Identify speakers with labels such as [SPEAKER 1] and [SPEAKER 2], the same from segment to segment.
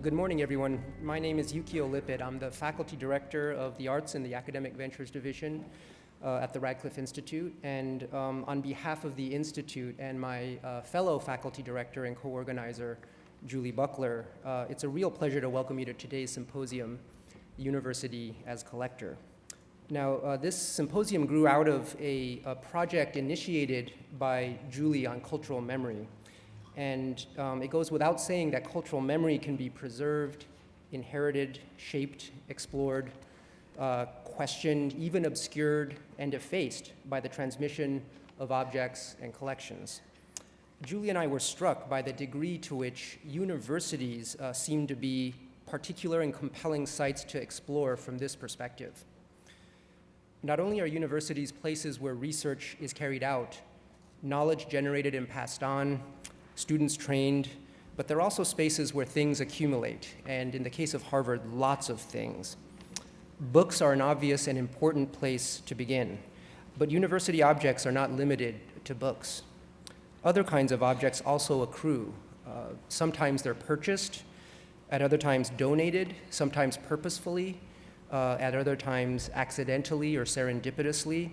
[SPEAKER 1] Good morning, everyone. My name is Yukio Lippit. I'm the faculty director of the Arts and the Academic Ventures Division at the Radcliffe Institute. And on behalf of the Institute and my fellow faculty director and co-organizer, Julie Buckler, it's a real pleasure to welcome you to today's symposium, University as Collector. Now, this symposium grew out of a project initiated by Julie on cultural memory. And it goes without saying that cultural memory can be preserved, inherited, shaped, explored, questioned, even obscured, and effaced by the transmission of objects and collections. Julie and I were struck by the degree to which universities seem to be particular and compelling sites to explore from this perspective. Not only are universities places where research is carried out, knowledge generated and passed on, students trained, but they're also spaces where things accumulate, and in the case of Harvard, lots of things. Books are an obvious and important place to begin, but university objects are not limited to books. Other kinds of objects also accrue. Sometimes they're purchased, at other times donated, sometimes purposefully, at other times accidentally or serendipitously.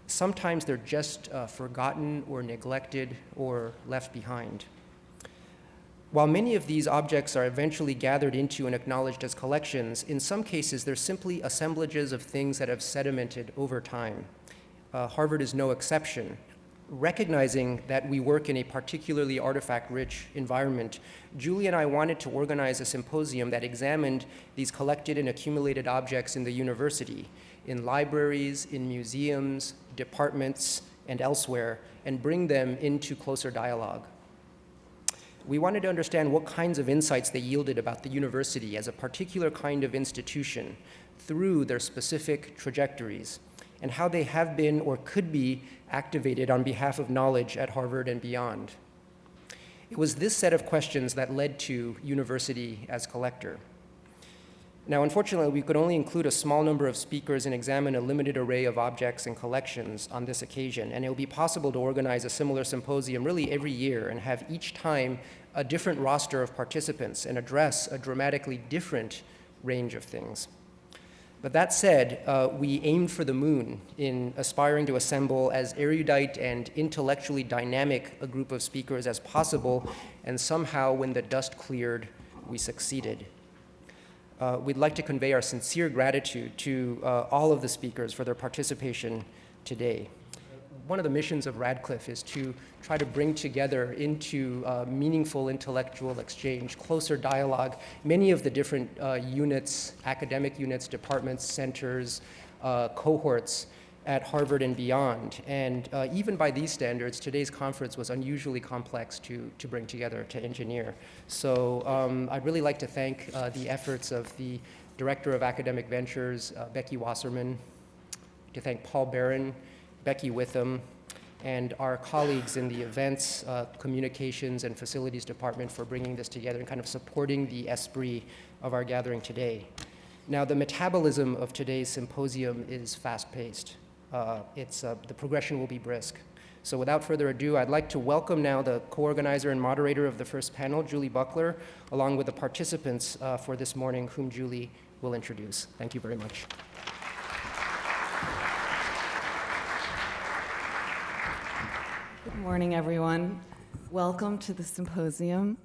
[SPEAKER 1] Sometimes they're just forgotten or neglected or left behind. While many of these objects are eventually gathered into and acknowledged as collections, in some cases they're simply assemblages of things that have sedimented over time. Harvard is no exception. Recognizing that we work in a particularly artifact-rich environment, Julie and I wanted to organize a symposium that examined these collected and accumulated objects in the university, in libraries, in museums, departments, and elsewhere, and bring them into closer dialogue. We wanted to understand what kinds of insights they yielded about the university as a particular kind of institution through their specific trajectories, and how they have been or could be activated on behalf of knowledge at Harvard and beyond. It was this set of questions that led to University as Collector. Now, unfortunately, we could only include a small number of speakers and examine a limited array of objects and collections on this occasion, and it will be possible to organize a similar symposium really every year and have each time a different roster of participants and address a dramatically different range of things. But that said, we aimed for the moon in aspiring to assemble as erudite and intellectually dynamic a group of speakers as possible, and somehow when the dust cleared, we succeeded. We'd like to convey our sincere gratitude to all of the speakers for their participation today. One of the missions of Radcliffe is to try to bring together into meaningful intellectual exchange, closer dialogue, many of the different units, academic units, departments, centers, cohorts at Harvard and beyond. And even by these standards, today's conference was unusually complex to bring together, to engineer. So I'd really like to thank the efforts of the Director of Academic Ventures, Becky Wasserman, to thank Paul Barron, Becky Witham, and our colleagues in the events, communications, and facilities department for bringing this together and kind of supporting the esprit of our gathering today. Now, the metabolism of today's symposium is fast-paced. The progression will be brisk. So without further ado, I'd like to welcome now the co-organizer and moderator of the first panel, Julie Buckler, along with the participants for this morning, whom Julie will introduce. Thank you very much.
[SPEAKER 2] Good morning, everyone. Welcome to the symposium.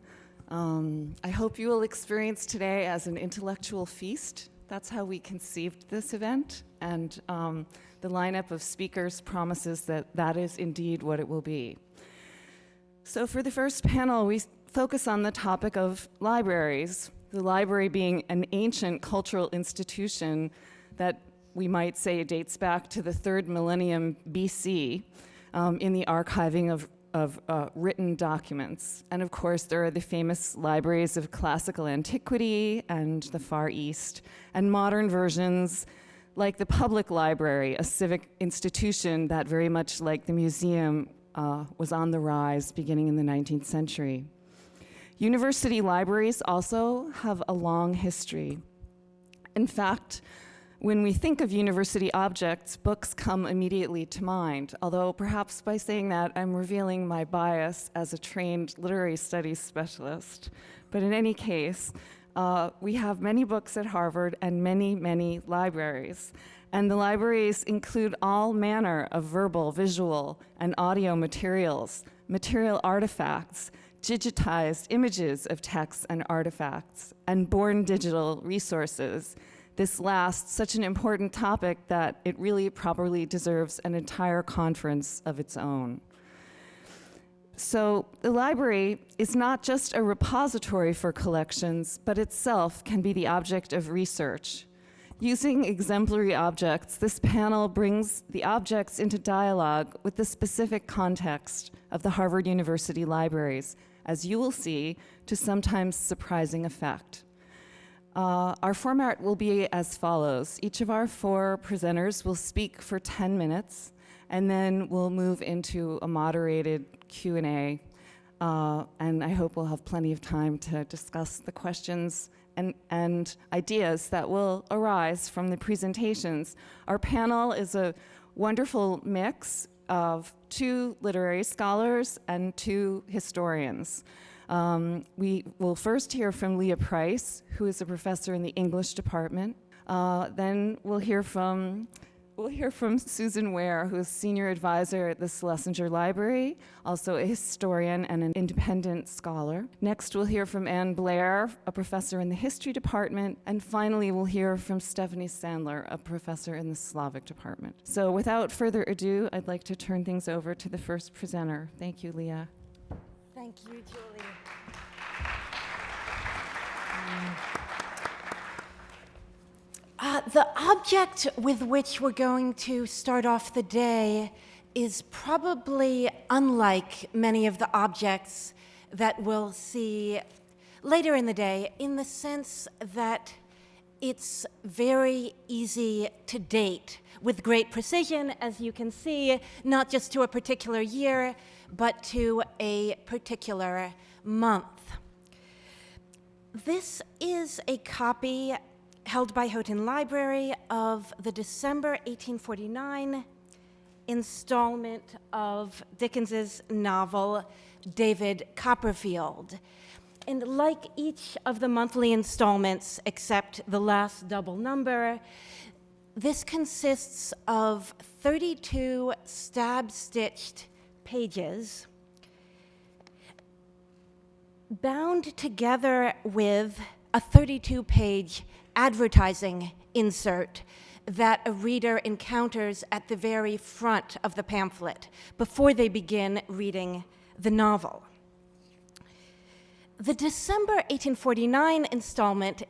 [SPEAKER 2] I hope you will experience today as an intellectual feast. That's how we conceived this event, and the lineup of speakers promises that that is indeed what it will be. So for the first panel, we focus on the topic of libraries, the library being an ancient cultural institution that we might say dates back to the 3rd millennium BC in the archiving of written documents. And of course, there are the famous libraries of classical antiquity and the Far East, and modern versions like the public library, a civic institution that very much like the museum was on the rise beginning in the 19th century. University libraries also have a long history. In fact, when we think of university objects, books come immediately to mind, although perhaps by saying that, I'm revealing my bias as a trained literary studies specialist. But in any case, We have many books at Harvard and many, many libraries. And the libraries include all manner of verbal, visual, and audio materials, material artifacts, digitized images of texts and artifacts, and born digital resources. This last, such an important topic that it really properly deserves an entire conference of its own. So the library is not just a repository for collections, but itself can be the object of research. Using exemplary objects, this panel brings the objects into dialogue with the specific context of the Harvard University libraries, as you will see, to sometimes surprising effect. Our format will be as follows. Each of our 4 presenters will speak for 10 minutes, and then we'll move into a moderated Q&A, and I hope we'll have plenty of time to discuss the questions and ideas that will arise from the presentations. Our panel is a wonderful mix of 2 literary scholars and 2 historians. We will first hear from Leah Price, who is a professor in the English department. Then we'll hear from Susan Ware, who is senior advisor at the Schlesinger Library, also a historian and an independent scholar. Next, we'll hear from Anne Blair, a professor in the history department. And finally, we'll hear from Stephanie Sandler, a professor in the Slavic department. So without further ado, I'd like to turn things over to the first presenter. Thank you, Leah.
[SPEAKER 3] Thank you, Julie. The object with which we're going to start off the day is probably unlike many of the objects that we'll see later in the day, in the sense that it's very easy to date with great precision, as you can see, not just to a particular year, but to a particular month. This is a copy held by Houghton Library of the December 1849 installment of Dickens's novel, David Copperfield. And like each of the monthly installments, except the last double number, this consists of 32 stab-stitched pages bound together with a 32-page advertising insert that a reader encounters at the very front of the pamphlet before they begin reading the novel. The December 1849 installment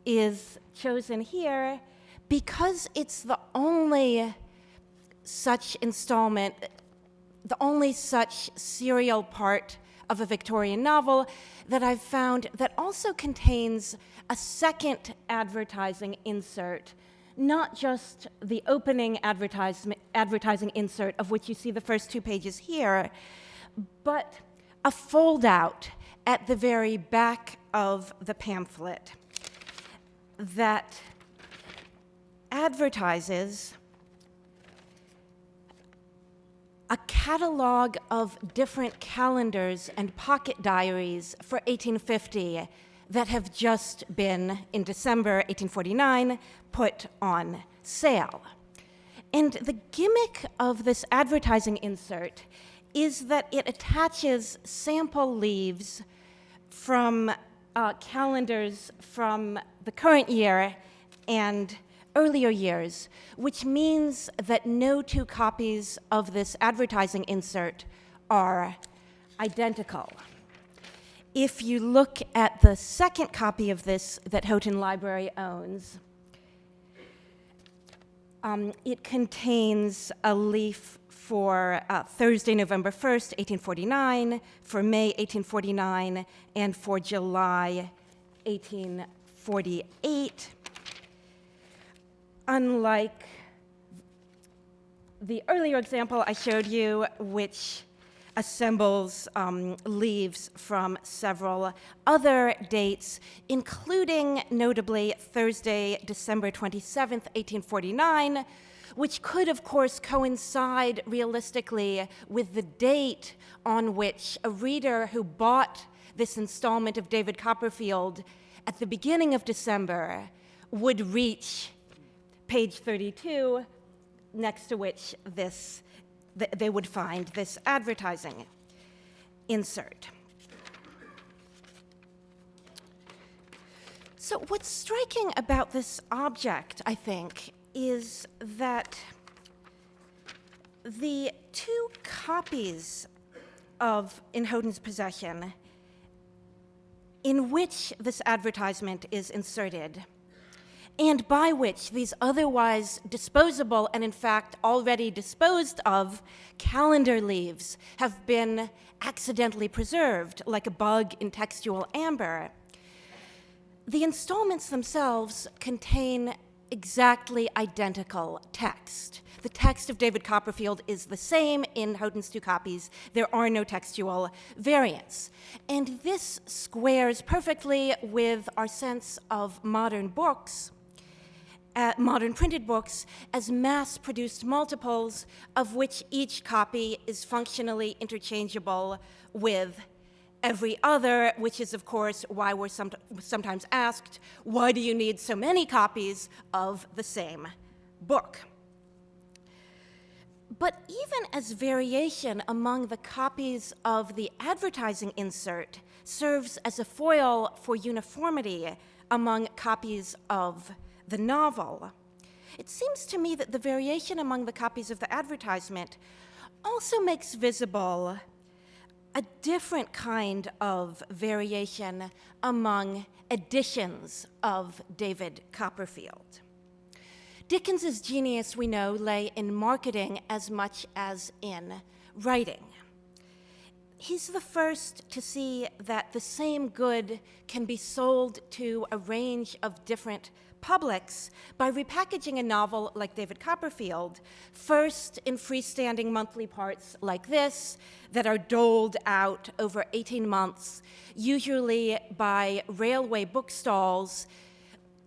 [SPEAKER 3] is chosen here because it's the only such installment, the only such serial part of a Victorian novel that I've found that also contains a second advertising insert, not just the opening advertising insert, of which you see the first 2 pages here, but a fold-out at the very back of the pamphlet that advertises a catalog of different calendars and pocket diaries for 1850 that have just been, in December 1849, put on sale. And the gimmick of this advertising insert is that it attaches sample leaves from calendars from the current year and earlier years, which means that no 2 copies of this advertising insert are identical. If you look at the second copy of this that Houghton Library owns, it contains a leaf for Thursday, November 1st, 1849, for May 1849, and for July 1848. Unlike the earlier example I showed you, which assembles leaves from several other dates, including notably Thursday, December 27th, 1849, which could, of course, coincide realistically with the date on which a reader who bought this installment of David Copperfield at the beginning of December would reach page 32, next to which they would find this advertising insert. So what's striking about this object, I think, is that the two copies in Howden's possession in which this advertisement is inserted, and by which these otherwise disposable and in fact already disposed of calendar leaves have been accidentally preserved like a bug in textual amber. The installments themselves contain exactly identical text. The text of David Copperfield is the same in Howden's two copies. There are no textual variants. And this squares perfectly with our sense of modern books, modern printed books, as mass-produced multiples of which each copy is functionally interchangeable with every other, which is, of course, why we're sometimes asked, why do you need so many copies of the same book? But even as variation among the copies of the advertising insert serves as a foil for uniformity among copies of the novel, it seems to me that the variation among the copies of the advertisement also makes visible a different kind of variation among editions of David Copperfield. Dickens's genius, we know, lay in marketing as much as in writing. He's the first to see that the same good can be sold to a range of different publics by repackaging a novel like David Copperfield, first in freestanding monthly parts like this that are doled out over 18 months, usually by railway bookstalls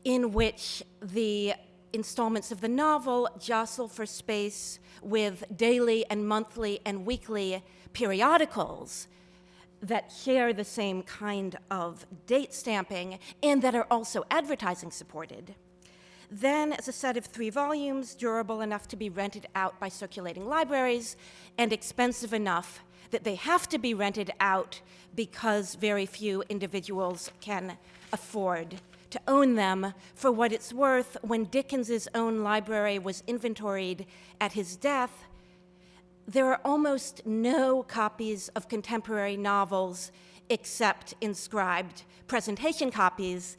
[SPEAKER 3] in which the installments of the novel jostle for space with daily and monthly and weekly periodicals that share the same kind of date stamping and that are also advertising supported. Then, as a set of 3 volumes, durable enough to be rented out by circulating libraries and expensive enough that they have to be rented out because very few individuals can afford to own them. For what it's worth, when Dickens's own library was inventoried at his death, there are almost no copies of contemporary novels except inscribed presentation copies,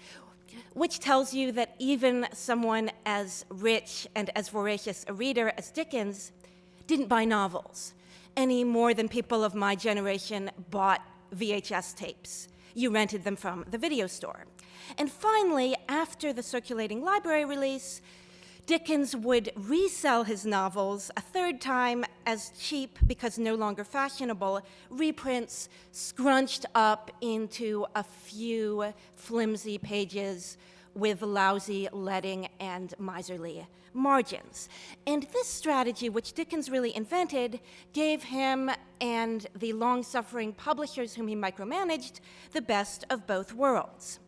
[SPEAKER 3] which tells you that even someone as rich and as voracious a reader as Dickens didn't buy novels any more than people of my generation bought VHS tapes. You rented them from the video store. And finally, after the circulating library release, Dickens would resell his novels a third time as cheap, because no longer fashionable, reprints scrunched up into a few flimsy pages with lousy leading and miserly margins. And this strategy, which Dickens really invented, gave him and the long-suffering publishers whom he micromanaged the best of both worlds.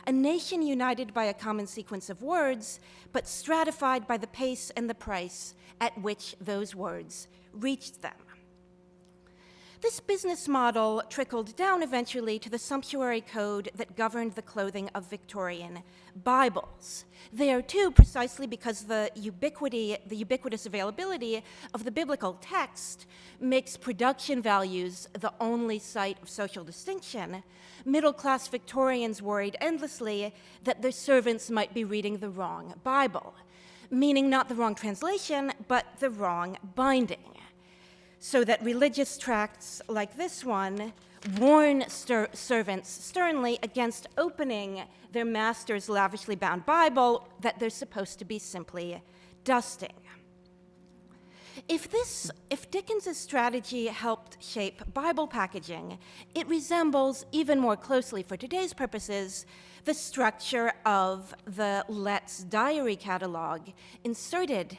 [SPEAKER 3] A nation united by a common sequence of words, but stratified by the pace and the price at which those words reached them. This business model trickled down eventually to the sumptuary code that governed the clothing of Victorian Bibles. There, too, precisely because the ubiquitous availability of the biblical text makes production values the only site of social distinction, middle-class Victorians worried endlessly that their servants might be reading the wrong Bible, meaning not the wrong translation, but the wrong binding. So that religious tracts like this one warn servants sternly against opening their master's lavishly bound Bible that they're supposed to be simply dusting. If Dickens's strategy helped shape Bible packaging, it resembles, even more closely for today's purposes, the structure of the Let's Diary catalog inserted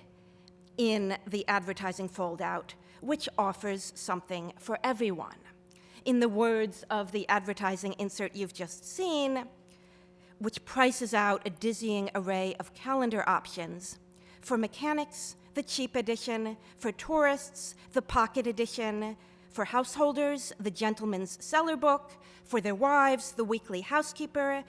[SPEAKER 3] in the advertising foldout, which offers something for everyone. In the words of the advertising insert you've just seen, which prices out a dizzying array of calendar options. For mechanics, the cheap edition. For tourists, the pocket edition. For householders, the Gentleman's Cellar Book. For their wives, the Weekly Housekeeper.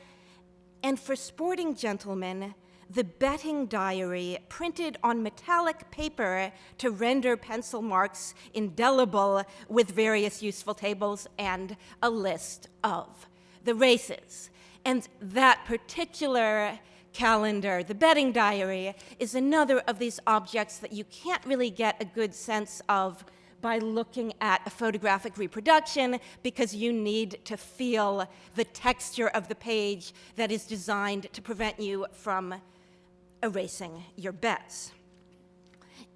[SPEAKER 3] And for sporting gentlemen, the betting diary printed on metallic paper to render pencil marks indelible with various useful tables and a list of the races. And that particular calendar, the betting diary, is another of these objects that you can't really get a good sense of by looking at a photographic reproduction, because you need to feel the texture of the page that is designed to prevent you from erasing your bets.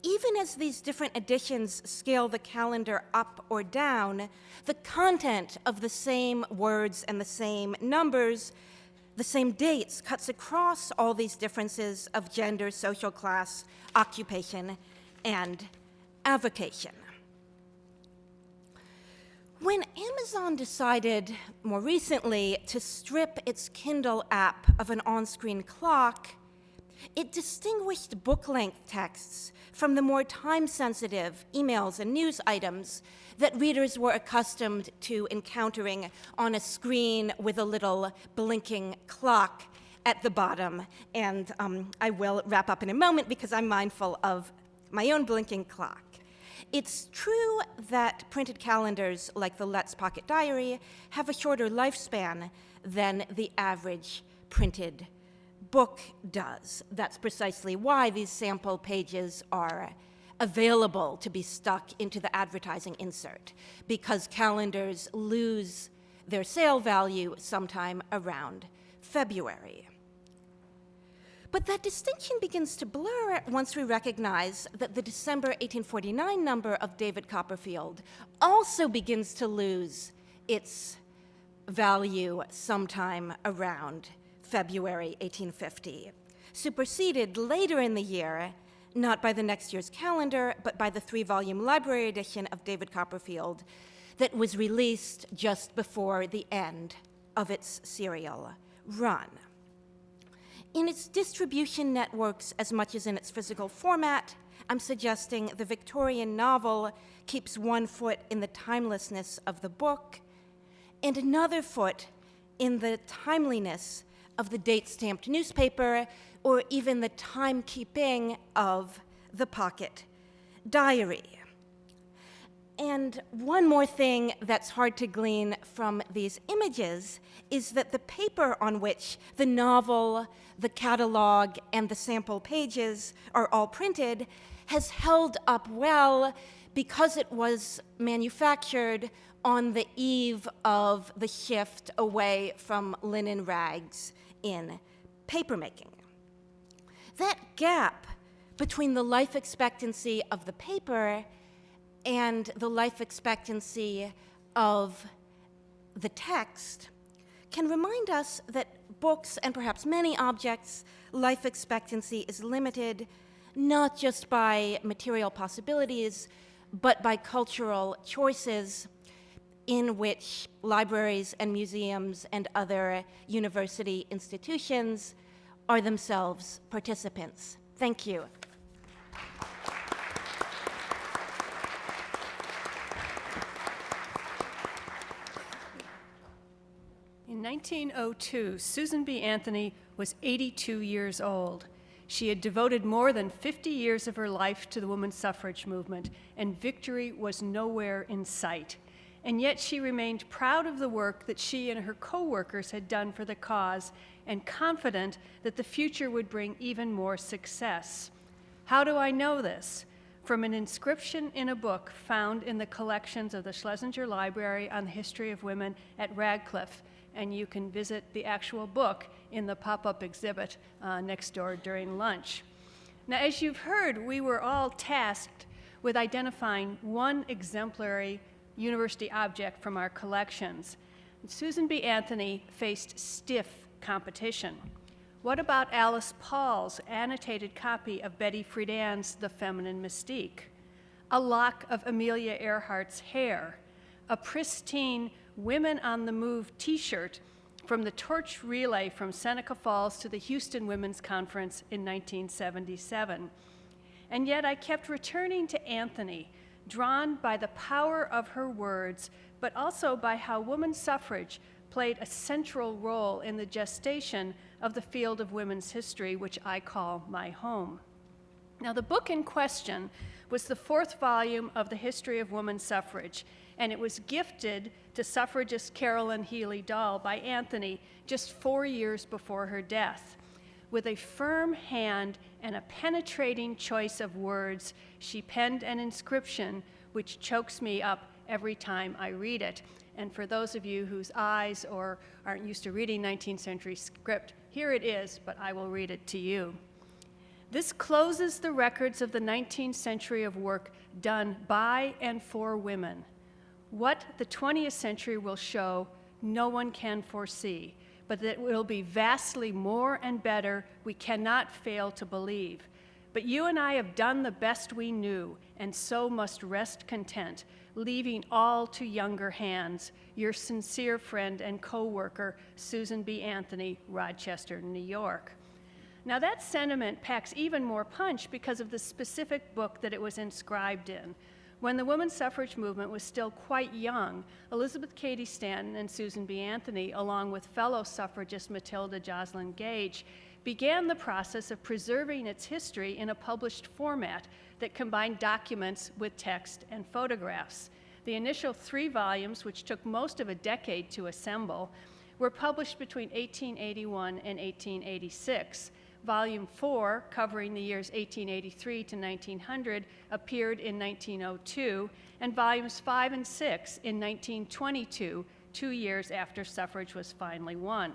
[SPEAKER 3] Even as these different editions scale the calendar up or down, the content of the same words and the same numbers, the same dates, cuts across all these differences of gender, social class, occupation, and avocation. When Amazon decided more recently to strip its Kindle app of an on-screen clock, it distinguished book-length texts from the more time-sensitive emails and news items that readers were accustomed to encountering on a screen with a little blinking clock at the bottom. And I will wrap up in a moment because I'm mindful of my own blinking clock. It's true that printed calendars like the Let's Pocket Diary have a shorter lifespan than the average printed book does. That's precisely why these sample pages are available to be stuck into the advertising insert, because calendars lose their sale value sometime around February. But that distinction begins to blur once we recognize that the December 1849 number of David Copperfield also begins to lose its value sometime around February 1850, superseded later in the year, not by the next year's calendar, but by the 3-volume library edition of David Copperfield that was released just before the end of its serial run. In its distribution networks as much as in its physical format, I'm suggesting the Victorian novel keeps one foot in the timelessness of the book and another foot in the timeliness of the date-stamped newspaper, or even the timekeeping of the pocket diary. And one more thing that's hard to glean from these images is that the paper on which the novel, the catalog, and the sample pages are all printed has held up well because it was manufactured on the eve of the shift away from linen rags in papermaking. That gap between the life expectancy of the paper and the life expectancy of the text can remind us that books, and perhaps many objects, life expectancy is limited not just by material possibilities, but by cultural choices in which libraries and museums and other university institutions are themselves participants. Thank you.
[SPEAKER 4] In 1902, Susan B. Anthony was 82 years old. She had devoted more than 50 years of her life to the women's suffrage movement, and victory was nowhere in sight. And yet she remained proud of the work that she and her co-workers had done for the cause, and confident that the future would bring even more success. How do I know this? From an inscription in a book found in the collections of the Schlesinger Library on the History of Women at Radcliffe, and you can visit the actual book in the pop-up exhibit next door during lunch. Now, as you've heard, we were all tasked with identifying one exemplary university object from our collections. Susan B. Anthony faced stiff competition. What about Alice Paul's annotated copy of Betty Friedan's The Feminine Mystique? A lock of Amelia Earhart's hair? A pristine Women on the Move t-shirt from the torch relay from Seneca Falls to the Houston Women's Conference in 1977. And yet I kept returning to Anthony, drawn by the power of her words, but also by how women's suffrage played a central role in the gestation of the field of women's history, which I call my home. Now, the book in question was the 4th volume of the History of Women's Suffrage, and it was gifted to suffragist Carolyn Healy Dahl by Anthony just 4 years before her death. With a firm hand and a penetrating choice of words, she penned an inscription which chokes me up every time I read it. And for those of you whose eyes or aren't used to reading 19th century script, here it is, but I will read it to you. This closes the records of the 19th century of work done by and for women. What the 20th century will show, no one can foresee, but that it will be vastly more and better, we cannot fail to believe. But you and I have done the best we knew, and so must rest content, leaving all to younger hands. Your sincere friend and co-worker, Susan B. Anthony, Rochester, New York. Now that sentiment packs even more punch because of the specific book that it was inscribed in. When the women's suffrage movement was still quite young, Elizabeth Cady Stanton and Susan B. Anthony, along with fellow suffragist Matilda Joslyn Gage, began the process of preserving its history in a published format that combined documents with text and photographs. The initial 3 volumes, which took most of a decade to assemble, were published between 1881 and 1886. Volume 4, covering the years 1883 to 1900, appeared in 1902, and volumes 5 and 6 in 1922, 2 years after suffrage was finally won.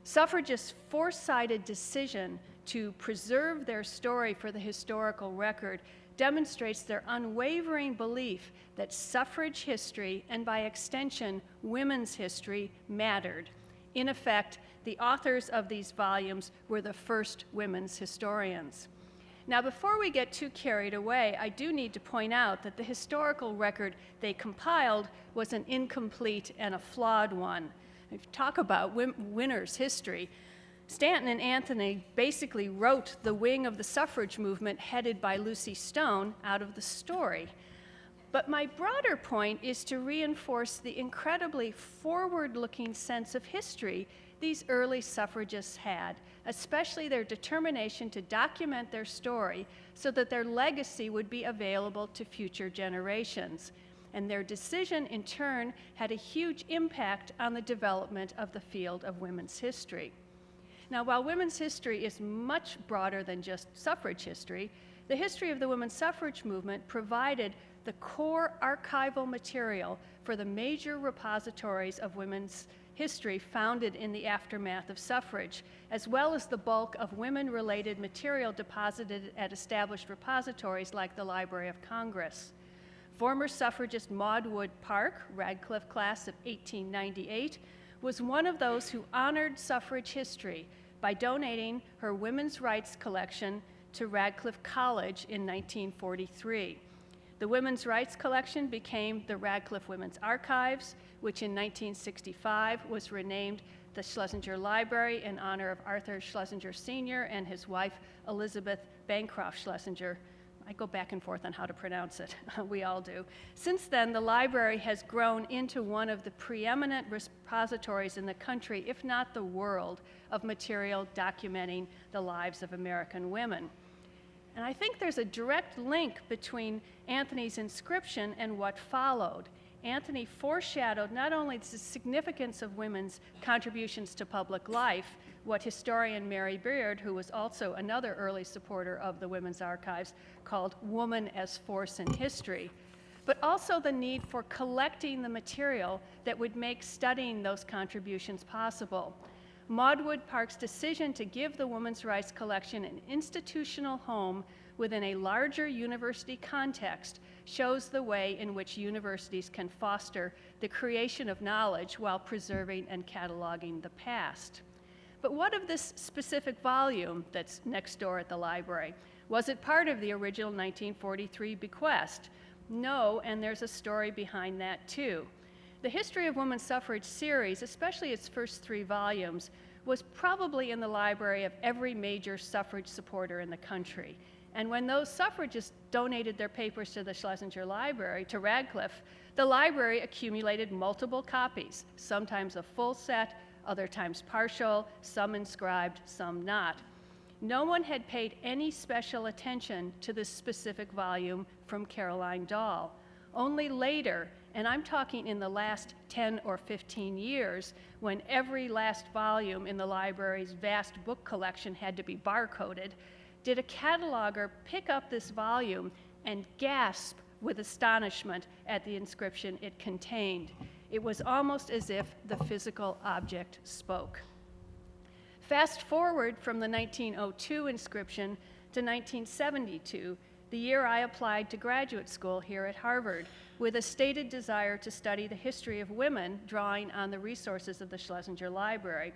[SPEAKER 4] Suffragists' foresighted decision to preserve their story for the historical record demonstrates their unwavering belief that suffrage history, and by extension, women's history, mattered. In effect, the authors of these volumes were the first women's historians. Now, before we get too carried away, I do need to point out that the historical record they compiled was an incomplete and a flawed one. If you talk about winners' history, Stanton and Anthony basically wrote the wing of the suffrage movement headed by Lucy Stone out of the story. But my broader point is to reinforce the incredibly forward-looking sense of history these early suffragists had, especially their determination to document their story so that their legacy would be available to future generations. And their decision, in turn, had a huge impact on the development of the field of women's history. Now, while women's history is much broader than just suffrage history, the history of the women's suffrage movement provided the core archival material for the major repositories of women's history founded in the aftermath of suffrage, as well as the bulk of women-related material deposited at established repositories like the Library of Congress. Former suffragist Maud Wood Park, Radcliffe class of 1898, was one of those who honored suffrage history by donating her women's rights collection to Radcliffe College in 1943. The Women's Rights Collection became the Radcliffe Women's Archives, which in 1965 was renamed the Schlesinger Library in honor of Arthur Schlesinger Sr. and his wife, Elizabeth Bancroft Schlesinger. I go back and forth on how to pronounce it. We all do. Since then, the library has grown into one of the preeminent repositories in the country, if not the world, of material documenting the lives of American women. And I think there's a direct link between Anthony's inscription and what followed. Anthony foreshadowed not only the significance of women's contributions to public life, what historian Mary Beard, who was also another early supporter of the Women's Archives, called woman as force in history, but also the need for collecting the material that would make studying those contributions possible. Maud Wood Park's decision to give the Women's Rights Collection an institutional home within a larger university context shows the way in which universities can foster the creation of knowledge while preserving and cataloging the past. But what of this specific volume that's next door at the library? Was it part of the original 1943 bequest? No, and there's a story behind that too. The History of Women's Suffrage series, especially its first 3 volumes, was probably in the library of every major suffrage supporter in the country. And when those suffragists donated their papers to the Schlesinger Library, to Radcliffe, the library accumulated multiple copies, sometimes a full set, other times partial, some inscribed, some not. No one had paid any special attention to this specific volume from Caroline Dahl. Only later, and I'm talking in the last 10 or 15 years, when every last volume in the library's vast book collection had to be barcoded, did a cataloger pick up this volume and gasp with astonishment at the inscription it contained. It was almost as if the physical object spoke. Fast forward from the 1902 inscription to 1972, the year I applied to graduate school here at Harvard, with a stated desire to study the history of women, drawing on the resources of the Schlesinger Library.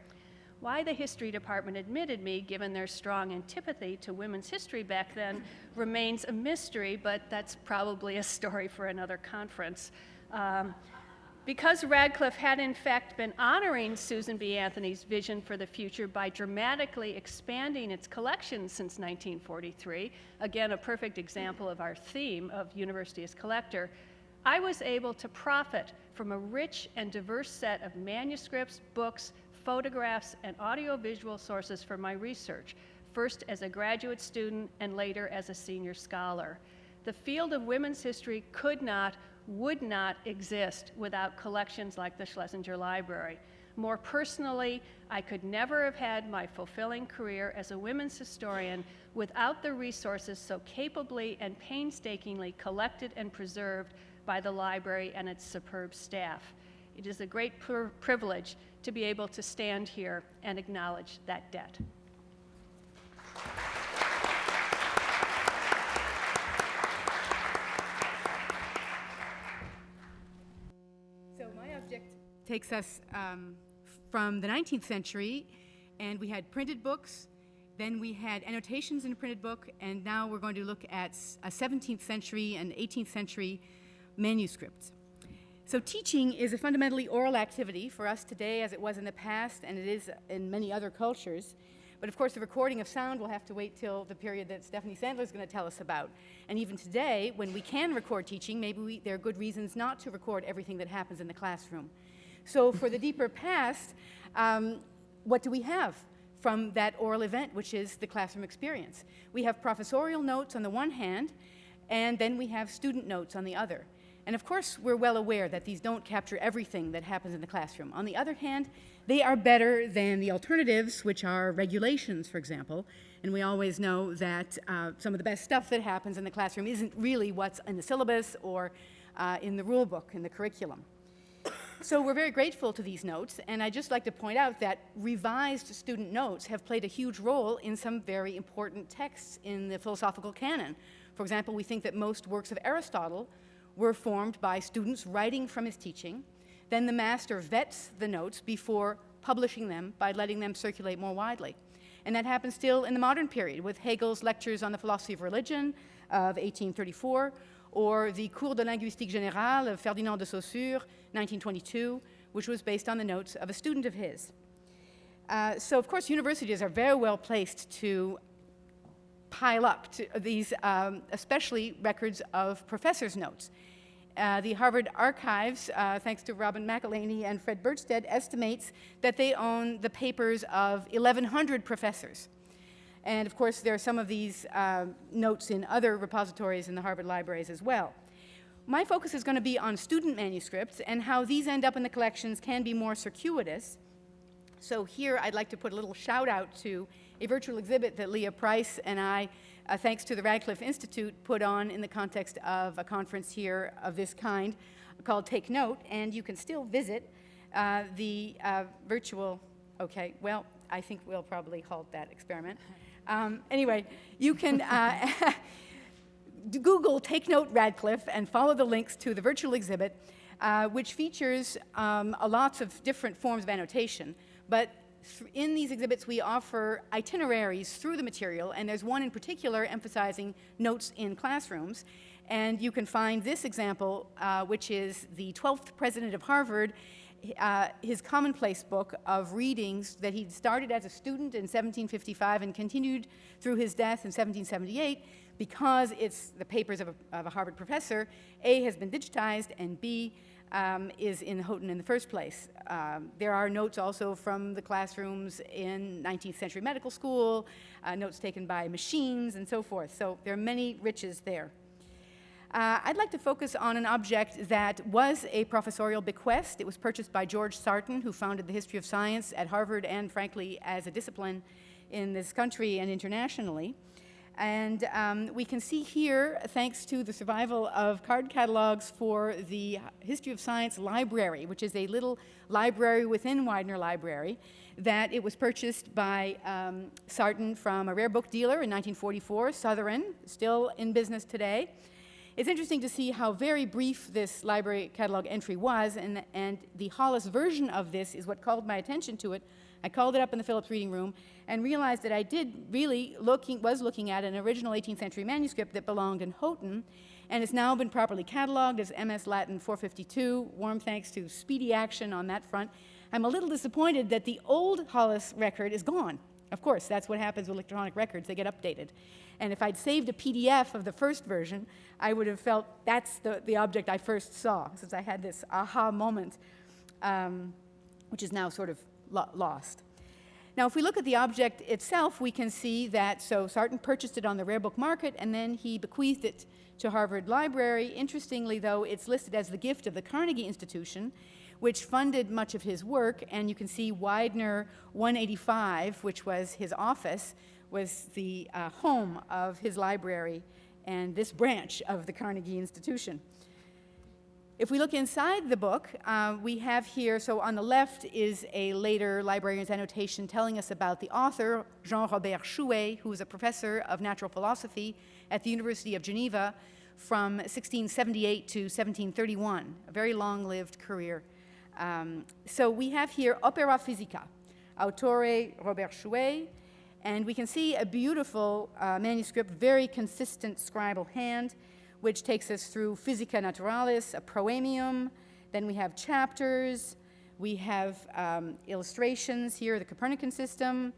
[SPEAKER 4] Why the history department admitted me, given their strong antipathy to women's history back then, remains a mystery, but that's probably a story for another conference. Because Radcliffe had in fact been honoring Susan B. Anthony's vision for the future by dramatically expanding its collection since 1943, again a perfect example of our theme of University as Collector, I was able to profit from a rich and diverse set of manuscripts, books, photographs, and audiovisual sources for my research, first as a graduate student and later as a senior scholar. The field of women's history could not, would not exist without collections like the Schlesinger Library. More personally, I could never have had my fulfilling career as a women's historian without the resources so capably and painstakingly collected and preserved by the library and its superb staff. It is a great privilege to be able to stand here and acknowledge that debt.
[SPEAKER 5] So my object takes us from the 19th century, and we had printed books, then we had annotations in a printed book, and now we're going to look at a 17th century and 18th century manuscripts. So teaching is a fundamentally oral activity for us today, as it was in the past, and it is in many other cultures. But of course, the recording of sound will have to wait till the period that Stephanie Sandler is going to tell us about. And even today, when we can record teaching, maybe there are good reasons not to record everything that happens in the classroom. So for the deeper past, what do we have from that oral event, which is the classroom experience? We have professorial notes on the one hand, and then we have student notes on the other. And of course, we're well aware that these don't capture everything that happens in the classroom. On the other hand, they are better than the alternatives, which are regulations, for example. And we always know that some of the best stuff that happens in the classroom isn't really what's in the syllabus or in the rule book, in the curriculum. So we're very grateful to these notes, and I'd just like to point out that revised student notes have played a huge role in some very important texts in the philosophical canon. For example, we think that most works of Aristotle were formed by students writing from his teaching. Then the master vets the notes before publishing them by letting them circulate more widely. And that happens still in the modern period with Hegel's Lectures on the Philosophy of Religion of 1834, or the Cours de linguistique générale of Ferdinand de Saussure, 1922, which was based on the notes of a student of his. So of course universities are very well placed to pile up to these, especially records of professors' notes. The Harvard Archives, thanks to Robin McElhaney and Fred Burstead, estimates that they own the papers of 1,100 professors. And of course, there are some of these notes in other repositories in the Harvard libraries as well. My focus is going to be on student manuscripts and how these end up in the collections can be more circuitous. So here I'd like to put a little shout out to a virtual exhibit that Leah Price and I, thanks to the Radcliffe Institute, put on in the context of a conference here of this kind called Take Note, and you can still visit the virtual, okay, well, I think we'll probably halt that experiment. Anyway, you can Google Take Note Radcliffe and follow the links to the virtual exhibit, which features lots of different forms of annotation. But in these exhibits, we offer itineraries through the material, and there's one in particular emphasizing notes in classrooms. And you can find this example, which is the 12th president of Harvard, his commonplace book of readings that he started as a student in 1755 and continued through his death in 1778. Because it's the papers of a Harvard professor, A, has been digitized, and B, is in Houghton in the first place. There are notes also from the classrooms in 19th century medical school, notes taken by machines, and so forth. So there are many riches there. I'd like to focus on an object that was a professorial bequest. It was purchased by George Sarton, who founded the history of science at Harvard and, frankly, as a discipline in this country and internationally. And we can see here, thanks to the survival of card catalogs for the History of Science Library, which is a little library within Widener Library, that it was purchased by Sarton from a rare book dealer in 1944, Southern, still in business today. It's interesting to see how very brief this library catalog entry was, and the Hollis version of this is what called my attention to it. I called it up in the Phillips Reading Room and realized that I was looking at an original 18th century manuscript that belonged in Houghton, and it's now been properly cataloged as MS Latin 452, warm thanks to speedy action on that front. I'm a little disappointed that the old Hollis record is gone. Of course, that's what happens with electronic records, they get updated. And if I'd saved a PDF of the first version, I would have felt that's the object I first saw, since I had this aha moment, which is now sort of lost. Now, if we look at the object itself, we can see that, so Sarton purchased it on the rare book market, and then he bequeathed it to Harvard Library. Interestingly, though, it's listed as the gift of the Carnegie Institution, which funded much of his work, and you can see Widener 185, which was his office, was the home of his library and this branch of the Carnegie Institution. If we look inside the book, we have here, so on the left is a later librarian's annotation telling us about the author, Jean-Robert Chouet, who was a professor of natural philosophy at the University of Geneva from 1678 to 1731, a very long-lived career. So we have here Opera Physica, Autore Robert Chouet, and we can see a beautiful manuscript, very consistent scribal hand, which takes us through Physica Naturalis, a proemium. Then we have chapters. We have illustrations here, the Copernican system.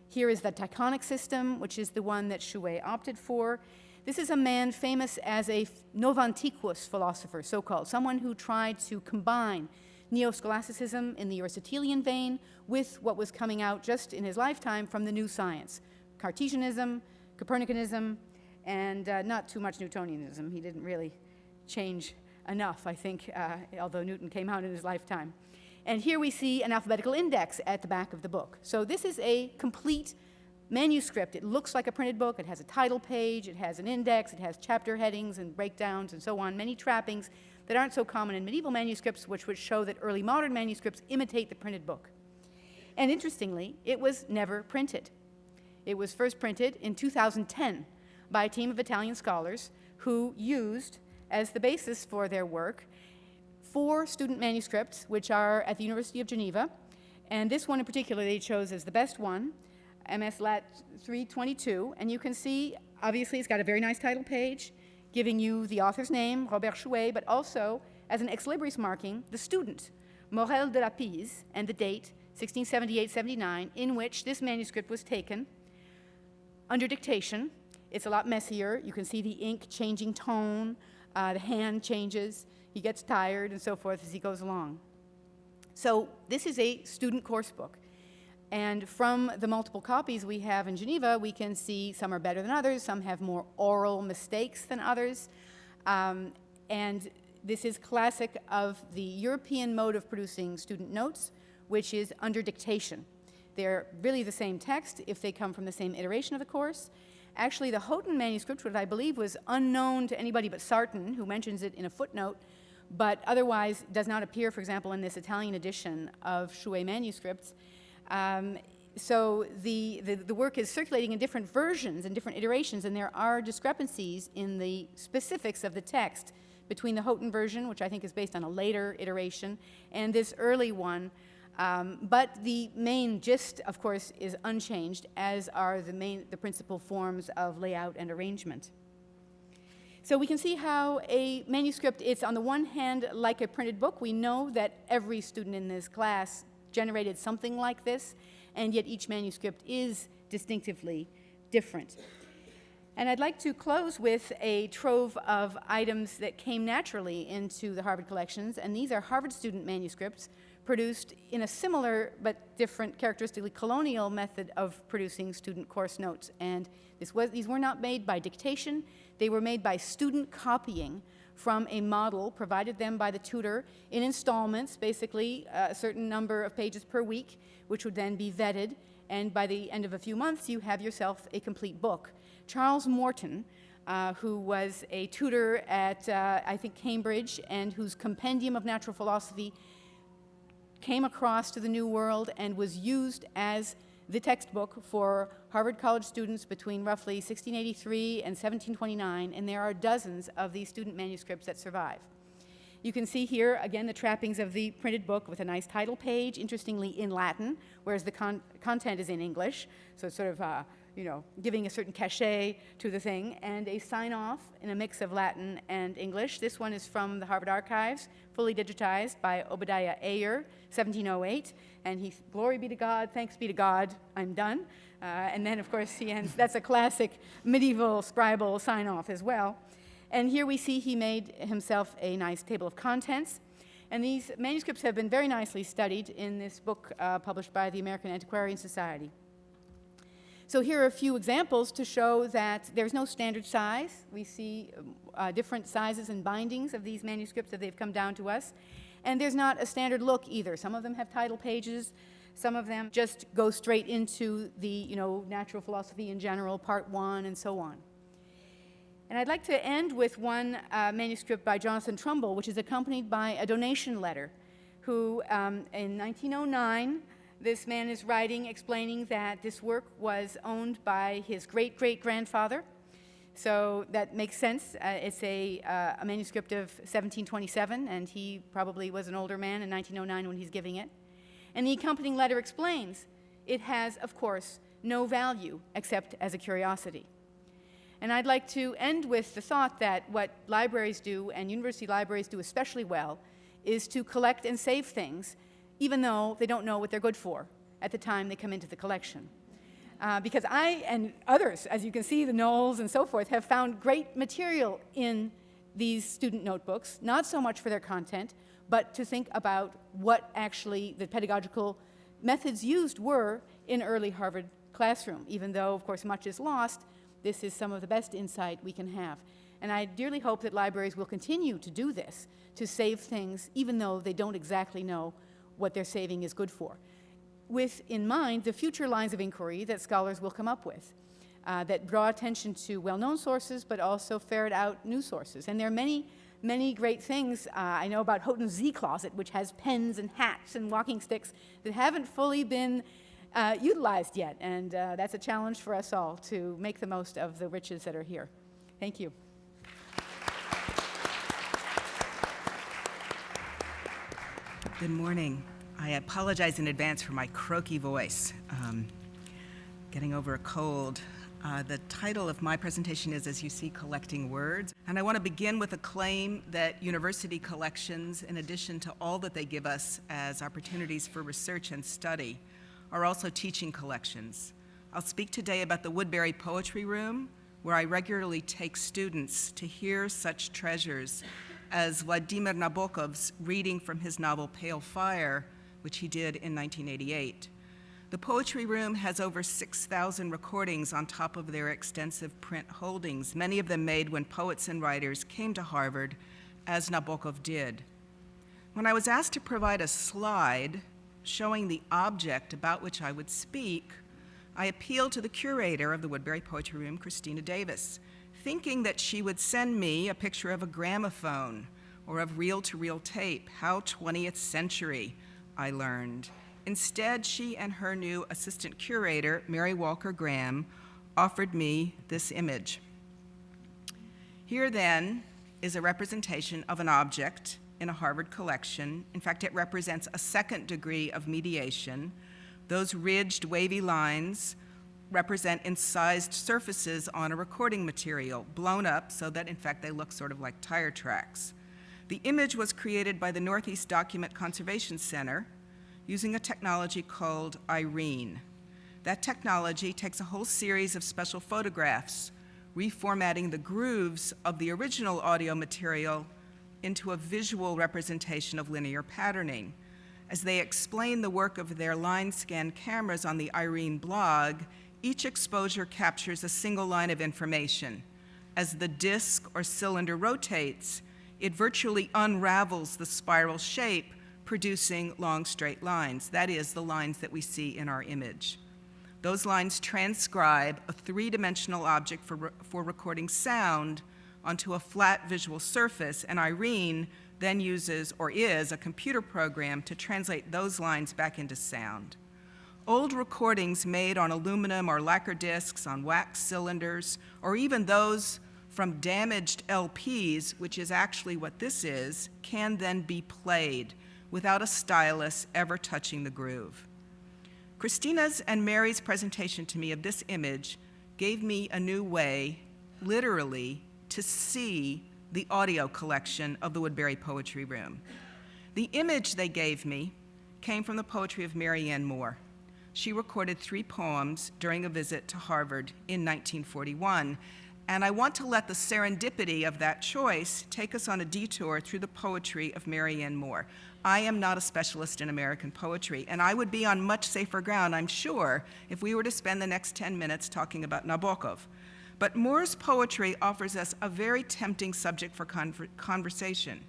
[SPEAKER 5] Here is the Tychonic system, which is the one that Chouet opted for. This is a man famous as a Novantiquus philosopher, so-called, someone who tried to combine neo-scholasticism in the Aristotelian vein with what was coming out just in his lifetime from the new science, Cartesianism, Copernicanism, and not too much Newtonianism. He didn't really change enough, I think, although Newton came out in his lifetime. And here we see an alphabetical index at the back of the book. So this is a complete manuscript. It looks like a printed book. It has a title page. It has an index. It has chapter headings and breakdowns and so on, many trappings that aren't so common in medieval manuscripts, which would show that early modern manuscripts imitate the printed book. And interestingly, it was never printed. It was first printed in 2010 by a team of Italian scholars who used, as the basis for their work, 4 student manuscripts, which are at the University of Geneva, and this one in particular they chose as the best one, MS Lat 322, and you can see, obviously, it's got a very nice title page, giving you the author's name, Robert Chouet, but also, as an ex libris marking, the student, Morel de la Pise, and the date, 1678-79, in which this manuscript was taken under dictation. It's a lot messier. You can see the ink changing tone, the hand changes, he gets tired, and so forth as he goes along. So this is a student course book. And from the multiple copies we have in Geneva, we can see some are better than others, some have more oral mistakes than others. And this is classic of the European mode of producing student notes, which is under dictation. They're really the same text if they come from the same iteration of the course. Actually, the Houghton manuscript, which I believe was unknown to anybody but Sarton, who mentions it in a footnote, but otherwise does not appear, for example, in this Italian edition of Chouet manuscripts. So the work is circulating in different versions and different iterations, and there are discrepancies in the specifics of the text between the Houghton version, which I think is based on a later iteration, and this early one, But the main gist, of course, is unchanged, as are the principal forms of layout and arrangement. So we can see how a manuscript is, on the one hand, like a printed book. We know that every student in this class generated something like this, and yet each manuscript is distinctively different. And I'd like to close with a trove of items that came naturally into the Harvard collections, and these are Harvard student manuscripts produced in a similar but different, characteristically colonial method of producing student course notes. And these were not made by dictation, they were made by student copying from a model provided them by the tutor in installments, basically a certain number of pages per week, which would then be vetted, and by the end of a few months, you have yourself a complete book. Charles Morton, who was a tutor at, I think, Cambridge, and whose Compendium of Natural Philosophy came across to the New World and was used as the textbook for Harvard College students between roughly 1683 and 1729, and there are dozens of these student manuscripts that survive. You can see here, again, the trappings of the printed book with a nice title page, interestingly in Latin, whereas the content is in English, so it's sort of giving a certain cachet to the thing, and a sign-off in a mix of Latin and English. This one is from the Harvard Archives, fully digitized by Obadiah Ayer, 1708, and he, glory be to God, thanks be to God, I'm done. And then, of course, he ends, that's a classic medieval scribal sign-off as well. And here we see he made himself a nice table of contents. And these manuscripts have been very nicely studied in this book published by the American Antiquarian Society. So here are a few examples to show that there's no standard size. We see different sizes and bindings of these manuscripts that they've come down to us. And there's not a standard look either. Some of them have title pages. Some of them just go straight into the natural philosophy in general, part 1, and so on. And I'd like to end with one manuscript by Jonathan Trumbull, which is accompanied by a donation letter, who in 1909, this man is writing, explaining that this work was owned by his great-great-grandfather. So that makes sense. It's a manuscript of 1727, and he probably was an older man in 1909 when he's giving it. And the accompanying letter explains it has, of course, no value except as a curiosity. And I'd like to end with the thought that what libraries do, and university libraries do especially well, is to collect and save things, even though they don't know what they're good for at the time they come into the collection. Because I and others, as you can see, the Knowles and so forth, have found great material in these student notebooks, not so much for their content, but to think about what actually the pedagogical methods used were in early Harvard classroom. Even though, of course, much is lost, this is some of the best insight we can have. And I dearly hope that libraries will continue to do this, to save things, even though they don't exactly know what they're saving is good for, with in mind the future lines of inquiry that scholars will come up with, that draw attention to well-known sources, but also ferret out new sources. And there are many, many great things. I know about Houghton's Z Closet, which has pens and hats and walking sticks that haven't fully been utilized yet, and that's a challenge for us all to make the most of the riches that are here. Thank you.
[SPEAKER 6] Good morning. I apologize in advance for my croaky voice. Getting over a cold. The title of my presentation is, as you see, Collecting Words. And I want to begin with a claim that university collections, in addition to all that they give us as opportunities for research and study, are also teaching collections. I'll speak today about the Woodbury Poetry Room, where I regularly take students to hear such treasures as Vladimir Nabokov's reading from his novel Pale Fire, which he did in 1988. The Poetry Room has over 6,000 recordings on top of their extensive print holdings, many of them made when poets and writers came to Harvard, as Nabokov did. When I was asked to provide a slide showing the object about which I would speak, I appealed to the curator of the Woodbury Poetry Room, Christina Davis, thinking that she would send me a picture of a gramophone or of reel-to-reel tape. How 20th century, I learned. Instead, she and her new assistant curator, Mary Walker Graham, offered me this image. Here, then, is a representation of an object in a Harvard collection. In fact, it represents a second degree of mediation. Those ridged, wavy lines represent incised surfaces on a recording material, blown up so that, in fact, they look sort of like tire tracks. The image was created by the Northeast Document Conservation Center using a technology called IRENE. That technology takes a whole series of special photographs, reformatting the grooves of the original audio material into a visual representation of linear patterning. As they explain the work of their line scan cameras on the IRENE blog, each exposure captures a single line of information. As the disc or cylinder rotates, it virtually unravels the spiral shape, producing long straight lines. That is, the lines that we see in our image. Those lines transcribe a three-dimensional object for recording sound onto a flat visual surface, and IRENE then uses, or is, a computer program to translate those lines back into sound. Old recordings made on aluminum or lacquer discs, on wax cylinders, or even those from damaged LPs, which is actually what this is, can then be played without a stylus ever touching the groove. Christina's and Mary's presentation to me of this image gave me a new way, literally, to see the audio collection of the Woodbury Poetry Room. The image they gave me came from the poetry of Mary Ann Moore. She recorded 3 poems during a visit to Harvard in 1941, and I want to let the serendipity of that choice take us on a detour through the poetry of Mary Ann Moore. I am not a specialist in American poetry, and I would be on much safer ground, I'm sure, if we were to spend the next 10 minutes talking about Nabokov. But Moore's poetry offers us a very tempting subject for conversation.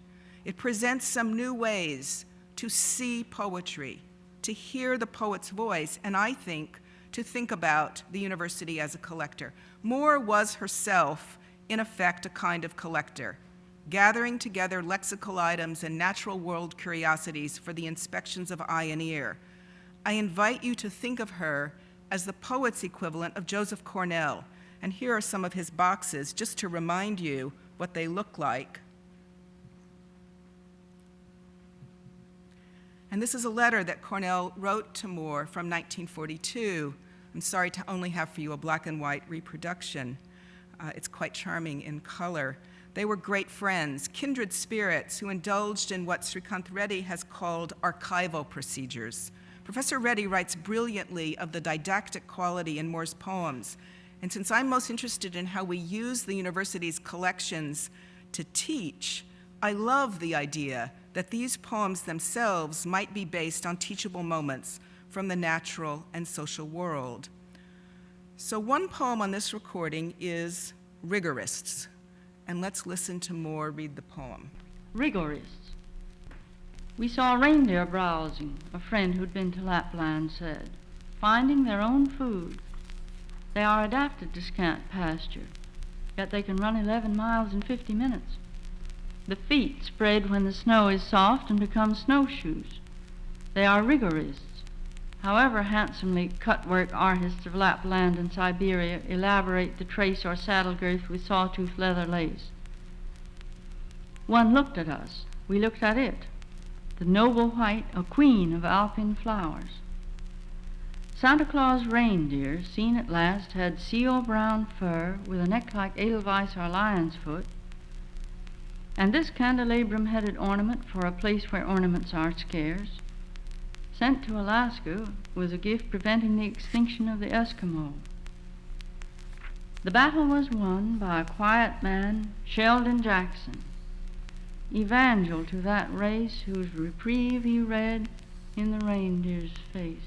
[SPEAKER 6] It presents some new ways to see poetry, to hear the poet's voice, and I think to think about the university as a collector. Moore was herself, in effect, a kind of collector, gathering together lexical items and natural world curiosities for the inspections of eye and ear. I invite you to think of her as the poet's equivalent of Joseph Cornell, and here are some of his boxes just to remind you what they look like. And this is a letter that Cornell wrote to Moore from 1942. I'm sorry to only have for you a black and white reproduction. It's quite charming in color. They were great friends, kindred spirits who indulged in what Srikanth Reddy has called archival procedures. Professor Reddy writes brilliantly of the didactic quality in Moore's poems. And since I'm most interested in how we use the university's collections to teach, I love the idea that these poems themselves might be based on teachable moments from the natural and social world. So one poem on this recording is Rigorists, and let's listen to Moore read the poem.
[SPEAKER 7] Rigorists. We saw reindeer browsing, a friend who'd been to Lapland said, finding their own food. They are adapted to scant pasture, yet they can run 11 miles in 50 minutes. The feet spread when the snow is soft and become snowshoes. They are rigorists. However handsomely cut-work artists of Lapland and Siberia elaborate the trace or saddle girth with sawtooth leather lace. One looked at us, we looked at it, the noble white, a queen of alpine flowers. Santa Claus reindeer, seen at last, had seal-brown fur with a neck like edelweiss or lion's foot, and this candelabrum-headed ornament for a place where ornaments are scarce, sent to Alaska, was a gift preventing the extinction of the Eskimo. The battle was won by a quiet man, Sheldon Jackson, evangel to that race whose reprieve he read in the reindeer's face.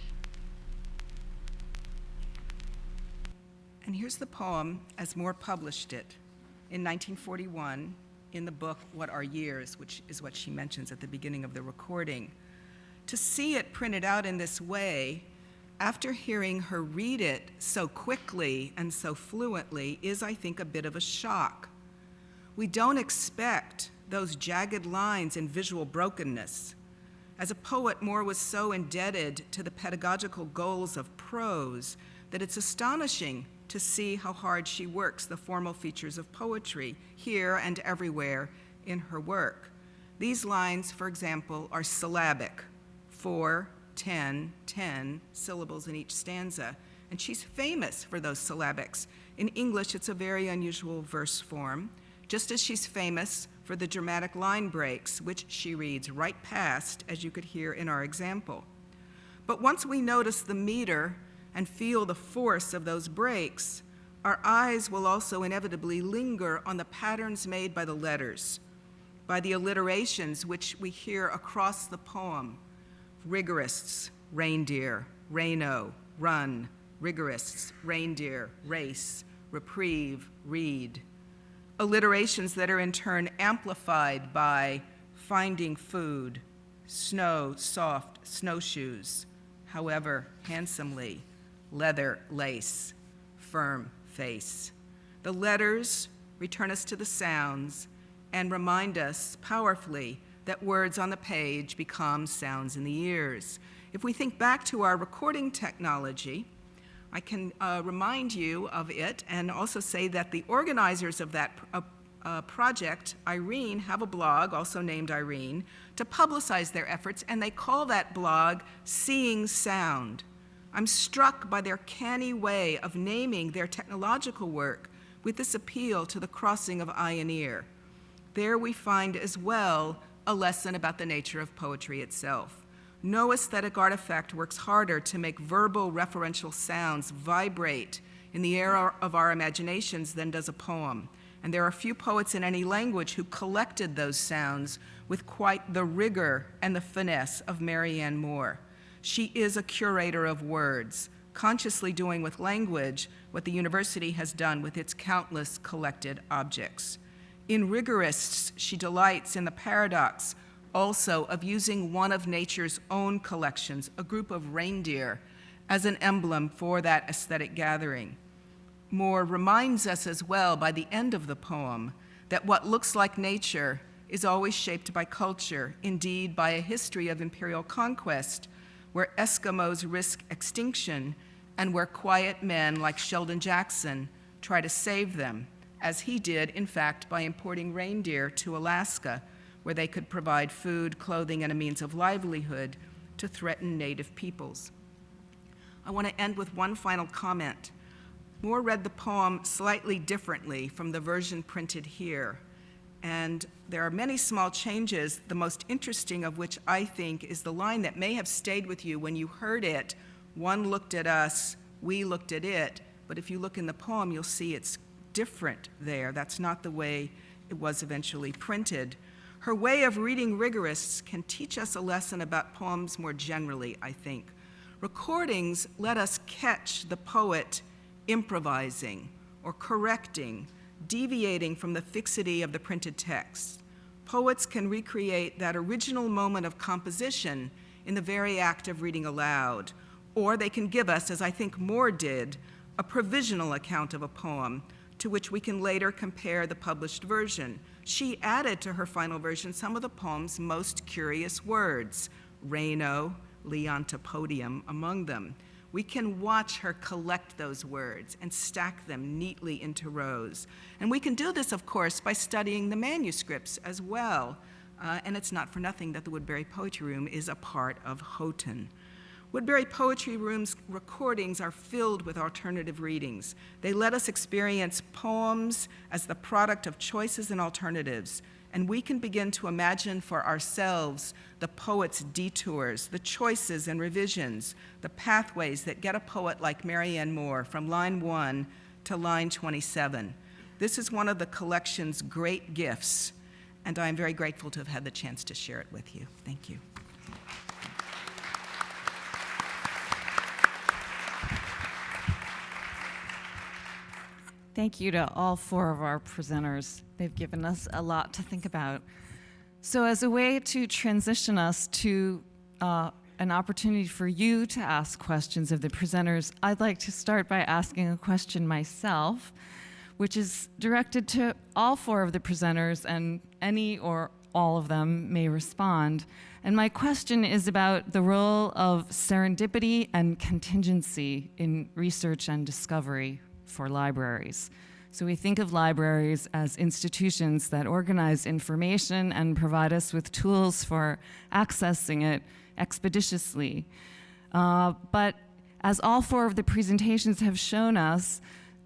[SPEAKER 6] And here's the poem as Moore published it in 1941 in the book What Are Years, which is what she mentions at the beginning of the recording. To see it printed out in this way, after hearing her read it so quickly and so fluently, is, I think, a bit of a shock. We don't expect those jagged lines and visual brokenness. As a poet, Moore was so indebted to the pedagogical goals of prose that it's astonishing to see how hard she works the formal features of poetry here and everywhere in her work. These lines, for example, are syllabic, 4, 10, 10 syllables in each stanza, and she's famous for those syllabics. In English, it's a very unusual verse form, just as she's famous for the dramatic line breaks, which she reads right past, as you could hear in our example. But once we notice the meter and feel the force of those breaks, our eyes will also inevitably linger on the patterns made by the letters, by the alliterations which we hear across the poem. Rigorists, reindeer, Reno, run, rigorists, reindeer, race, reprieve, read. Alliterations that are in turn amplified by finding food, snow, soft, snowshoes, however, handsomely, leather, lace, firm, face. The letters return us to the sounds and remind us powerfully that words on the page become sounds in the ears. If we think back to our recording technology, I can remind you of it and also say that the organizers of that project, Irene, have a blog, also named Irene, to publicize their efforts, and they call that blog Seeing Sound. I'm struck by their canny way of naming their technological work with this appeal to the crossing of eye and ear. There we find as well a lesson about the nature of poetry itself. No aesthetic artifact works harder to make verbal referential sounds vibrate in the air of our imaginations than does a poem. And there are few poets in any language who collected those sounds with quite the rigor and the finesse of Marianne Moore. She is a curator of words, consciously doing with language what the university has done with its countless collected objects. In Rigorists, she delights in the paradox also of using one of nature's own collections, a group of reindeer, as an emblem for that aesthetic gathering. Moore reminds us as well by the end of the poem that what looks like nature is always shaped by culture, indeed by a history of imperial conquest, where Eskimos risk extinction and where quiet men like Sheldon Jackson try to save them, as he did, in fact, by importing reindeer to Alaska, where they could provide food, clothing, and a means of livelihood to threatened native peoples. I want to end with one final comment. Moore read the poem slightly differently from the version printed here, and there are many small changes, the most interesting of which I think is the line that may have stayed with you when you heard it. One looked at us, we looked at it, but if you look in the poem, you'll see it's different there. That's not the way it was eventually printed. Her way of reading Rigorists can teach us a lesson about poems more generally, I think. Recordings let us catch the poet improvising or correcting, deviating from the fixity of the printed text. Poets can recreate that original moment of composition in the very act of reading aloud, or they can give us, as I think Moore did, a provisional account of a poem to which we can later compare the published version. She added to her final version some of the poem's most curious words, Reno, Leontopodium among them. We can watch her collect those words and stack them neatly into rows. And we can do this, of course, by studying the manuscripts as well. And it's not for nothing that the Woodbury Poetry Room is a part of Houghton. Woodbury Poetry Room's recordings are filled with alternative readings. They let us experience poems as the product of choices and alternatives, and we can begin to imagine for ourselves the poet's detours, the choices and revisions, the pathways that get a poet like Marianne Moore from line 1 to line 27. This is one of the collection's great gifts, and I'm very grateful to have had the chance to share it with you. Thank you.
[SPEAKER 2] Thank you to all four of our presenters. They've given us a lot to think about. So as a way to transition us to an opportunity for you to ask questions of the presenters, I'd like to start by asking a question myself, which is directed to all four of the presenters, and any or all of them may respond. And my question is about the role of serendipity and contingency in research and discovery for libraries. So we think of libraries as institutions that organize information and provide us with tools for accessing it expeditiously. But as all four of the presentations have shown us,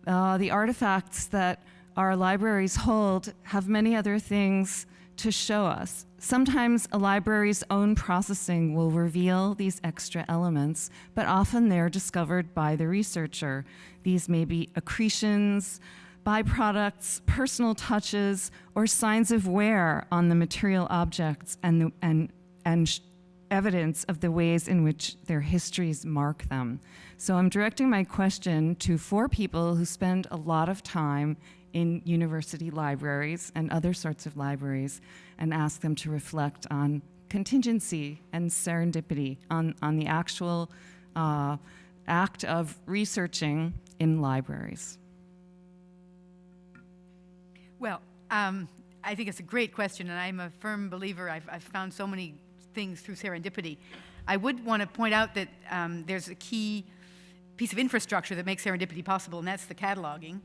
[SPEAKER 2] the artifacts that our libraries hold have many other things to show us. Sometimes a library's own processing will reveal these extra elements, but often they're discovered by the researcher. These may be accretions, byproducts, personal touches, or signs of wear on the material objects and evidence of the ways in which their histories mark them. So I'm directing my question to four people who spend a lot of time in university libraries and other sorts of libraries, and ask them to reflect on contingency and serendipity, on the actual act of researching in libraries.
[SPEAKER 5] Well, I think it's a great question, and I'm a firm believer. I've found so many things through serendipity. I would want to point out that there's a key piece of infrastructure that makes serendipity possible, and that's the cataloging.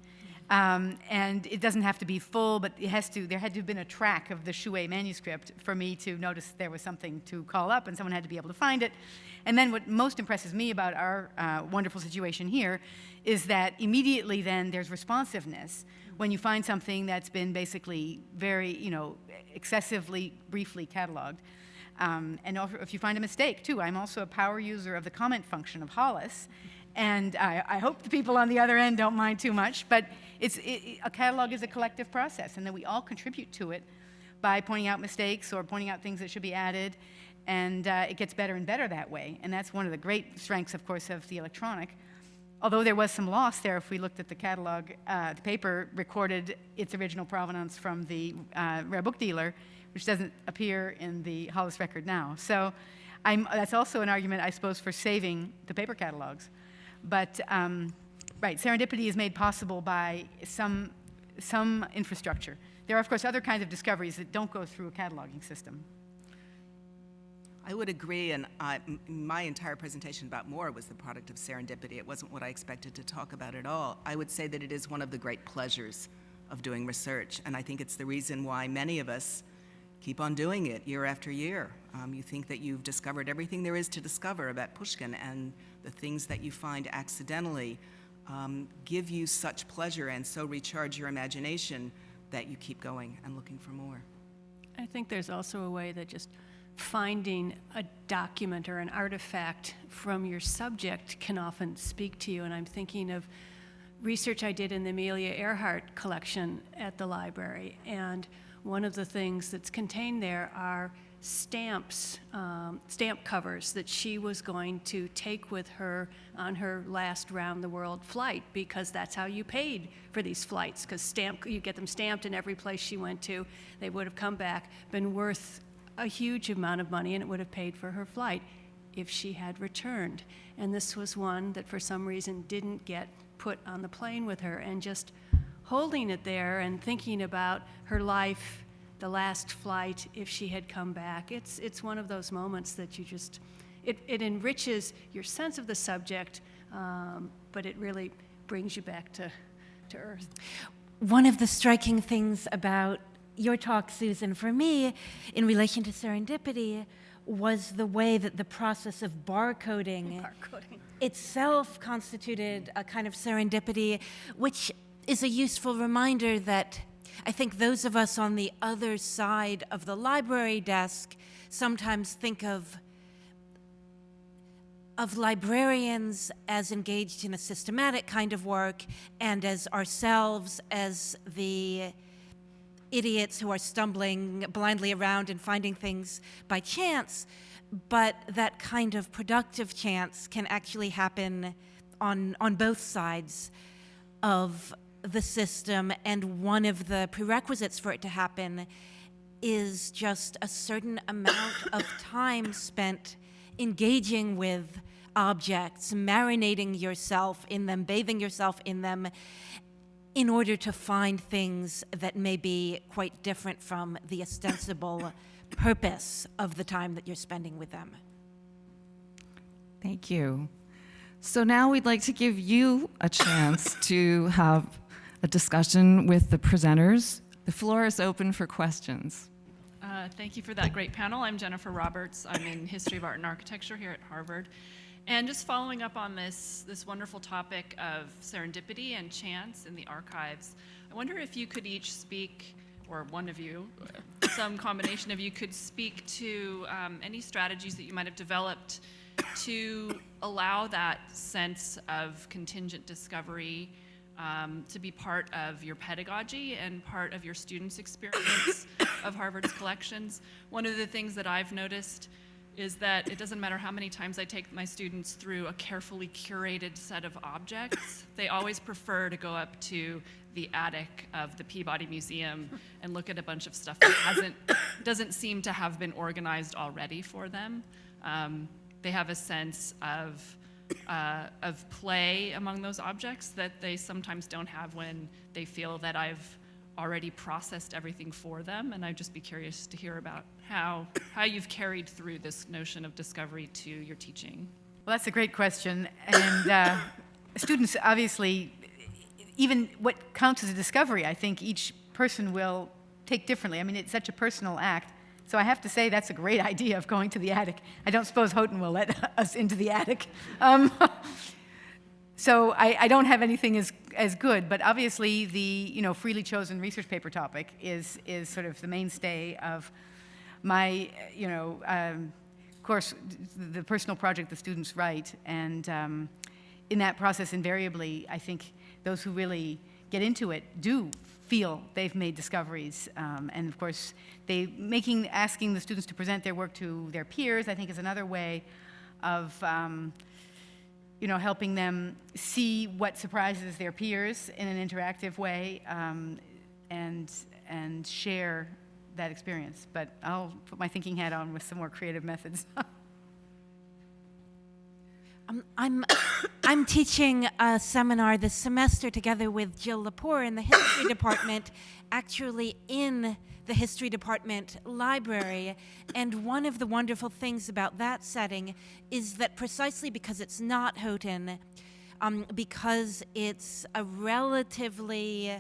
[SPEAKER 5] And it doesn't have to be full, but there had to have been a track of the Chouet manuscript for me to notice there was something to call up, and someone had to be able to find it. And then what most impresses me about our wonderful situation here is that immediately then there's responsiveness when you find something that's been basically very, excessively briefly cataloged. And if you find a mistake, too. I'm also a power user of the comment function of Hollis, and I hope the people on the other end don't mind too much, but a catalog is a collective process, and that we all contribute to it by pointing out mistakes or pointing out things that should be added, and it gets better and better that way. And that's one of the great strengths, of course, of the electronic. Although there was some loss there, if we looked at the catalog, the paper recorded its original provenance from the rare book dealer, which doesn't appear in the Hollis record now. So that's also an argument, I suppose, for saving the paper catalogs. But right, serendipity is made possible by some infrastructure. There are, of course, other kinds of discoveries that don't go through a cataloging system.
[SPEAKER 6] I would agree, and my entire presentation about Moore was the product of serendipity. It wasn't what I expected to talk about at all. I would say that it is one of the great pleasures of doing research, and I think it's the reason why many of us keep on doing it year after year. You think that you've discovered everything there is to discover about Pushkin, and the things that you find accidentally give you such pleasure and so recharge your imagination that you keep going and looking for more.
[SPEAKER 4] I think there's also a way that just finding a document or an artifact from your subject can often speak to you. And I'm thinking of research I did in the Amelia Earhart collection at the library. And one of the things that's contained there are stamps, stamp covers that she was going to take with her on her last round-the-world flight, because that's how you paid for these flights, because you get them stamped in every place she went to. They would have come back, been worth a huge amount of money, and it would have paid for her flight if she had returned. And this was one that for some reason didn't get put on the plane with her, and just holding it there and thinking about her life, the last flight, if she had come back. It's one of those moments that you just, it enriches your sense of the subject, but it really brings you back to earth.
[SPEAKER 3] One of the striking things about your talk, Susan, for me, in relation to serendipity, was the way that the process of barcoding itself constituted a kind of serendipity, which is a useful reminder that I think those of us on the other side of the library desk sometimes think of librarians as engaged in a systematic kind of work, and as ourselves as the idiots who are stumbling blindly around and finding things by chance. But that kind of productive chance can actually happen on both sides of the system, and one of the prerequisites for it to happen is just a certain amount of time spent engaging with objects, marinating yourself in them, bathing yourself in them, in order to find things that may be quite different from the ostensible purpose of the time that you're spending with them.
[SPEAKER 2] Thank you. So now we'd like to give you a chance to have a discussion with the presenters. The floor is open for questions.
[SPEAKER 8] Thank you for that great panel. I'm Jennifer Roberts. I'm in History of Art and Architecture here at Harvard. And just following up on this wonderful topic of serendipity and chance in the archives, I wonder if you could each speak, or one of you, some combination of you could speak to any strategies that you might have developed to allow that sense of contingent discovery to be part of your pedagogy and part of your students' experience of Harvard's collections. One of the things that I've noticed is that it doesn't matter how many times I take my students through a carefully curated set of objects, they always prefer to go up to the attic of the Peabody Museum and look at a bunch of stuff that doesn't seem to have been organized already for them. They have a sense of play among those objects that they sometimes don't have when they feel that I've already processed everything for them, and I'd just be curious to hear about how you've carried through this notion of discovery to your teaching.
[SPEAKER 5] Well, that's a great question, and students obviously, even what counts as a discovery, I think each person will take differently. I mean, it's such a personal act. So I have to say that's a great idea of going to the attic. I don't suppose Houghton will let us into the attic. So I don't have anything as good, but obviously the freely chosen research paper topic is sort of the mainstay of my course, the personal project the students write, and in that process invariably I think those who really get into it do feel they've made discoveries, and of course asking the students to present their work to their peers, I think, is another way of helping them see what surprises their peers in an interactive way, and share that experience. But I'll put my thinking hat on with some more creative methods.
[SPEAKER 3] I'm teaching a seminar this semester together with Jill Lepore in the history department, actually in the history department library. And one of the wonderful things about that setting is that precisely because it's not Houghton, because it's a relatively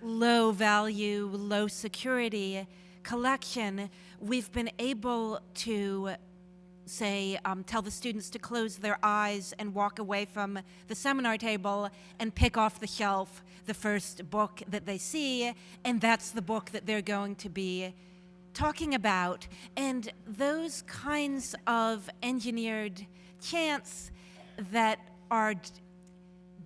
[SPEAKER 3] low value, low security collection, we've been able to tell the students to close their eyes and walk away from the seminar table and pick off the shelf the first book that they see, and that's the book that they're going to be talking about. And those kinds of engineered chants that are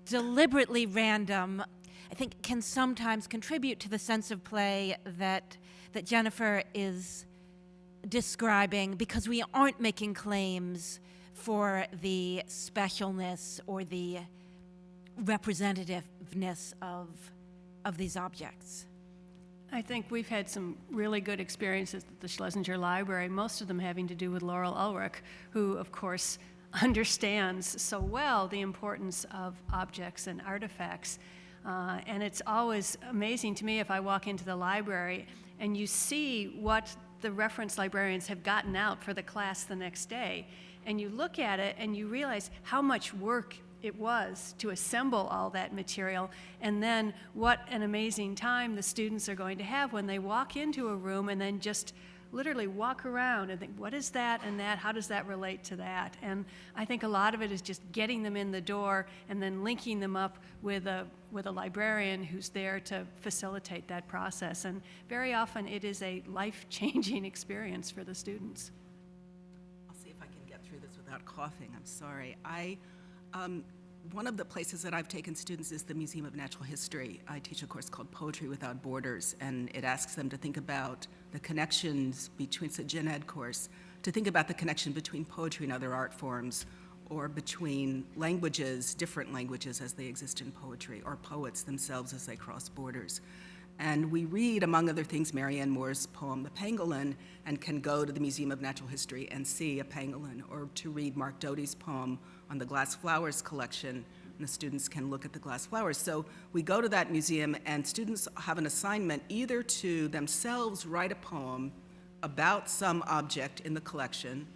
[SPEAKER 3] deliberately random, I think, can sometimes contribute to the sense of play that Jennifer is describing, because we aren't making claims for the specialness or the representativeness of these objects.
[SPEAKER 4] I think we've had some really good experiences at the Schlesinger Library, most of them having to do with Laurel Ulrich, who, of course, understands so well the importance of objects and artifacts. And it's always amazing to me if I walk into the library and you see what the reference librarians have gotten out for the class the next day, and you look at it and you realize how much work it was to assemble all that material, and then what an amazing time the students are going to have when they walk into a room and then just literally walk around and think, what is that and that? How does that relate to that? And I think a lot of it is just getting them in the door and then linking them up with a librarian who's there to facilitate that process. And very often it is a life-changing experience for the students.
[SPEAKER 6] I'll see if I can get through this without coughing. I'm sorry. One of the places that I've taken students is the Museum of Natural History. I teach a course called Poetry Without Borders, and it asks them to think about the connections between, it's a gen ed course, to think about the connection between poetry and other art forms, or between languages, different languages as they exist in poetry, or poets themselves as they cross borders. And we read, among other things, Marianne Moore's poem, The Pangolin, and can go to the Museum of Natural History and see a pangolin, or to read Mark Doty's poem on the glass flowers collection, and the students can look at the glass flowers. So we go to that museum, and students have an assignment either to themselves write a poem about some object in the collection,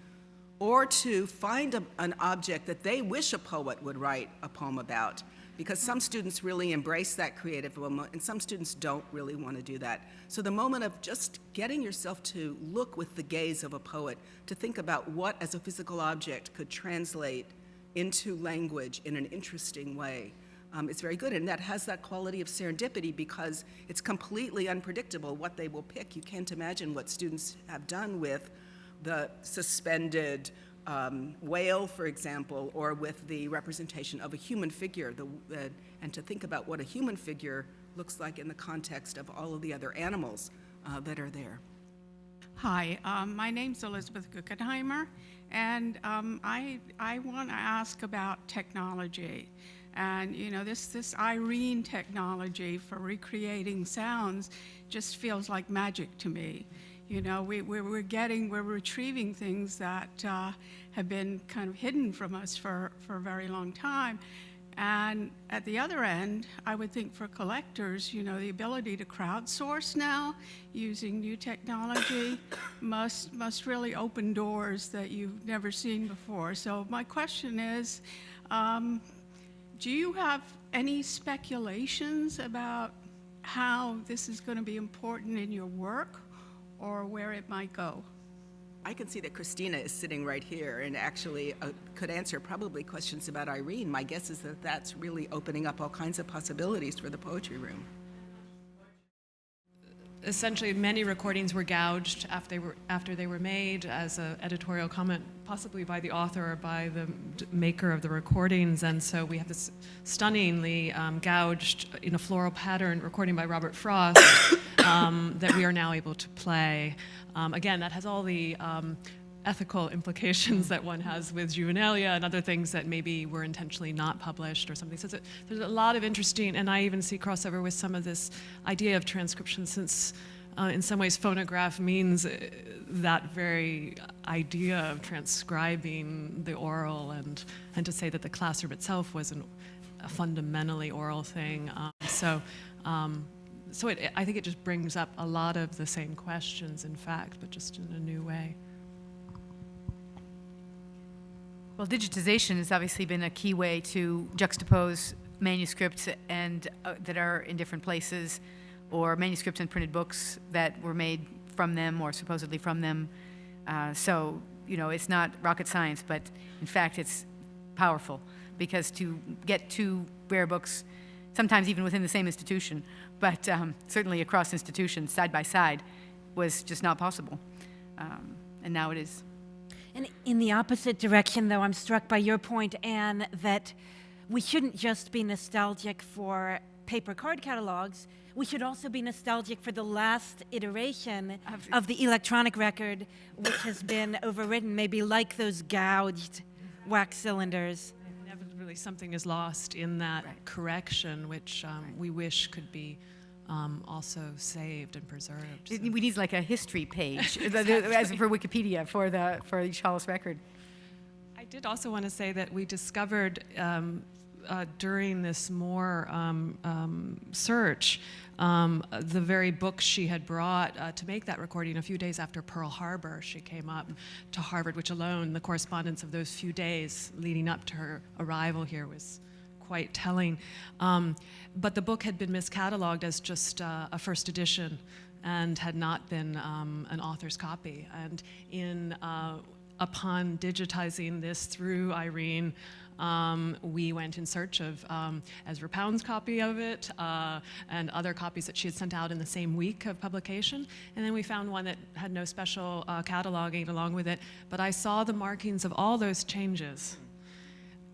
[SPEAKER 6] or to find an object that they wish a poet would write a poem about. because some students really embrace that creative moment, and some students don't really want to do that. So the moment of just getting yourself to look with the gaze of a poet, to think about what as a physical object could translate into language in an interesting way, it's very good. And that has that quality of serendipity because it's completely unpredictable what they will pick. You can't imagine what students have done with the suspended whale, for example, or with the representation of a human figure, and to think about what a human figure looks like in the context of all of the other animals that are there.
[SPEAKER 9] Hi, my name's Elizabeth Guggenheimer, and I want to ask about technology. And you know, this Irene technology for recreating sounds just feels like magic to me. You know, we're retrieving things that have been kind of hidden from us for a very long time. And at the other end, I would think for collectors, you know, the ability to crowdsource now using new technology must really open doors that you've never seen before. So my question is, do you have any speculations about how this is going to be important in your work or where it might go?
[SPEAKER 6] I can see that Christina is sitting right here and actually could answer probably questions about Irene. My guess is that that's really opening up all kinds of possibilities for the poetry room.
[SPEAKER 10] Essentially, many recordings were gouged after they were made as an editorial comment, possibly by the author or by the maker of the recordings. And so we have this stunningly gouged in a floral pattern recording by Robert Frost that we are now able to play. Again, that has all the ethical implications that one has with juvenilia and other things that maybe were intentionally not published or something. So there's a lot of interesting, and I even see crossover with some of this idea of transcription, since in some ways phonograph means that very idea of transcribing the oral, and to say that the classroom itself was a fundamentally oral thing. So I think it just brings up a lot of the same questions, in fact, but just in a new way.
[SPEAKER 5] Well, digitization has obviously been a key way to juxtapose manuscripts and that are in different places, or manuscripts and printed books that were made from them or supposedly from them. So, you know, it's not rocket science, but in fact it's powerful, because to get two rare books, sometimes even within the same institution, but certainly across institutions side by side, was just not possible. And now it is.
[SPEAKER 3] And in the opposite direction, though, I'm struck by your point, Anne, that we shouldn't just be nostalgic for paper card catalogs. We should also be nostalgic for the last iteration of the electronic record, which has been overridden, maybe like those gouged wax cylinders.
[SPEAKER 10] Inevitably, something is lost in that correction, which we wish could be also saved and preserved. So.
[SPEAKER 5] We need like a history page, as for Wikipedia, for the Chalice record.
[SPEAKER 10] I did also want to say that we discovered during this more search the very book she had brought to make that recording a few days after Pearl Harbor. She came up to Harvard, which alone, the correspondence of those few days leading up to her arrival here was quite telling. But the book had been miscatalogued as just a first edition and had not been an author's copy. And upon digitizing this through Irene, we went in search of Ezra Pound's copy of it and other copies that she had sent out in the same week of publication. And then we found one that had no special cataloging along with it. But I saw the markings of all those changes.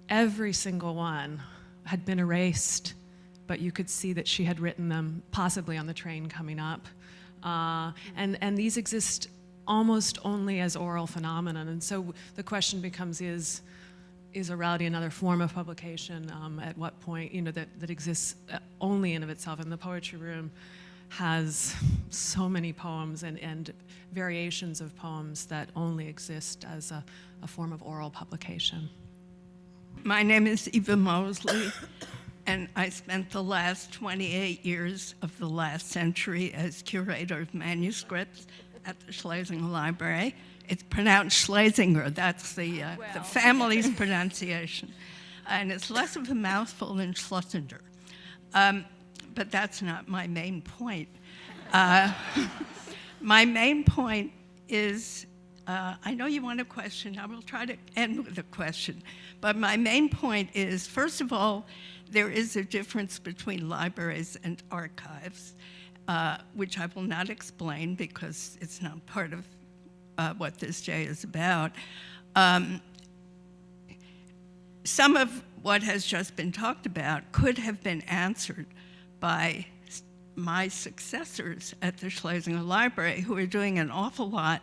[SPEAKER 10] Every single one had been erased, but you could see that she had written them possibly on the train coming up. And these exist almost only as oral phenomenon. And so the question becomes, is orality another form of publication? At what point, you know, that exists only in of itself? And the poetry room has so many poems and variations of poems that only exist as a form of oral publication.
[SPEAKER 11] My name is Eva Mosley, and I spent the last 28 years of the last century as curator of manuscripts at the Schlesinger Library. It's pronounced Schlesinger. That's the family's pronunciation. and it's less of a mouthful than Schlesinger. But that's not my main point. My main point is, I know you want a question. I will try to end with a question. But my main point is, first of all, there is a difference between libraries and archives, which I will not explain because it's not part of what this day is about. Some of what has just been talked about could have been answered by my successors at the Schlesinger Library, who are doing an awful lot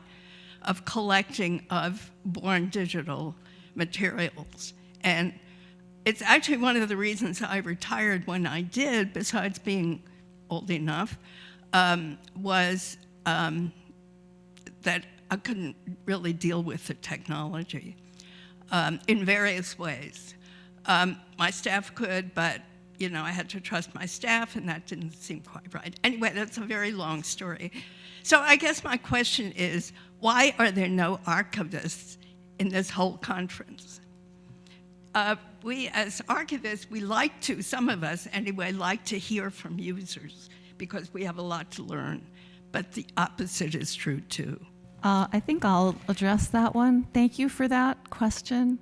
[SPEAKER 11] of collecting of born digital materials. And it's actually one of the reasons I retired when I did, besides being old enough, was that I couldn't really deal with the technology in various ways. My staff could, but I had to trust my staff, and that didn't seem quite right. Anyway, that's a very long story. So I guess my question is, why are there no archivists in this whole conference? We, as archivists, we like to, some of us anyway, like to hear from users because we have a lot to learn, but the opposite is true too.
[SPEAKER 2] I think I'll address that one. Thank you for that question.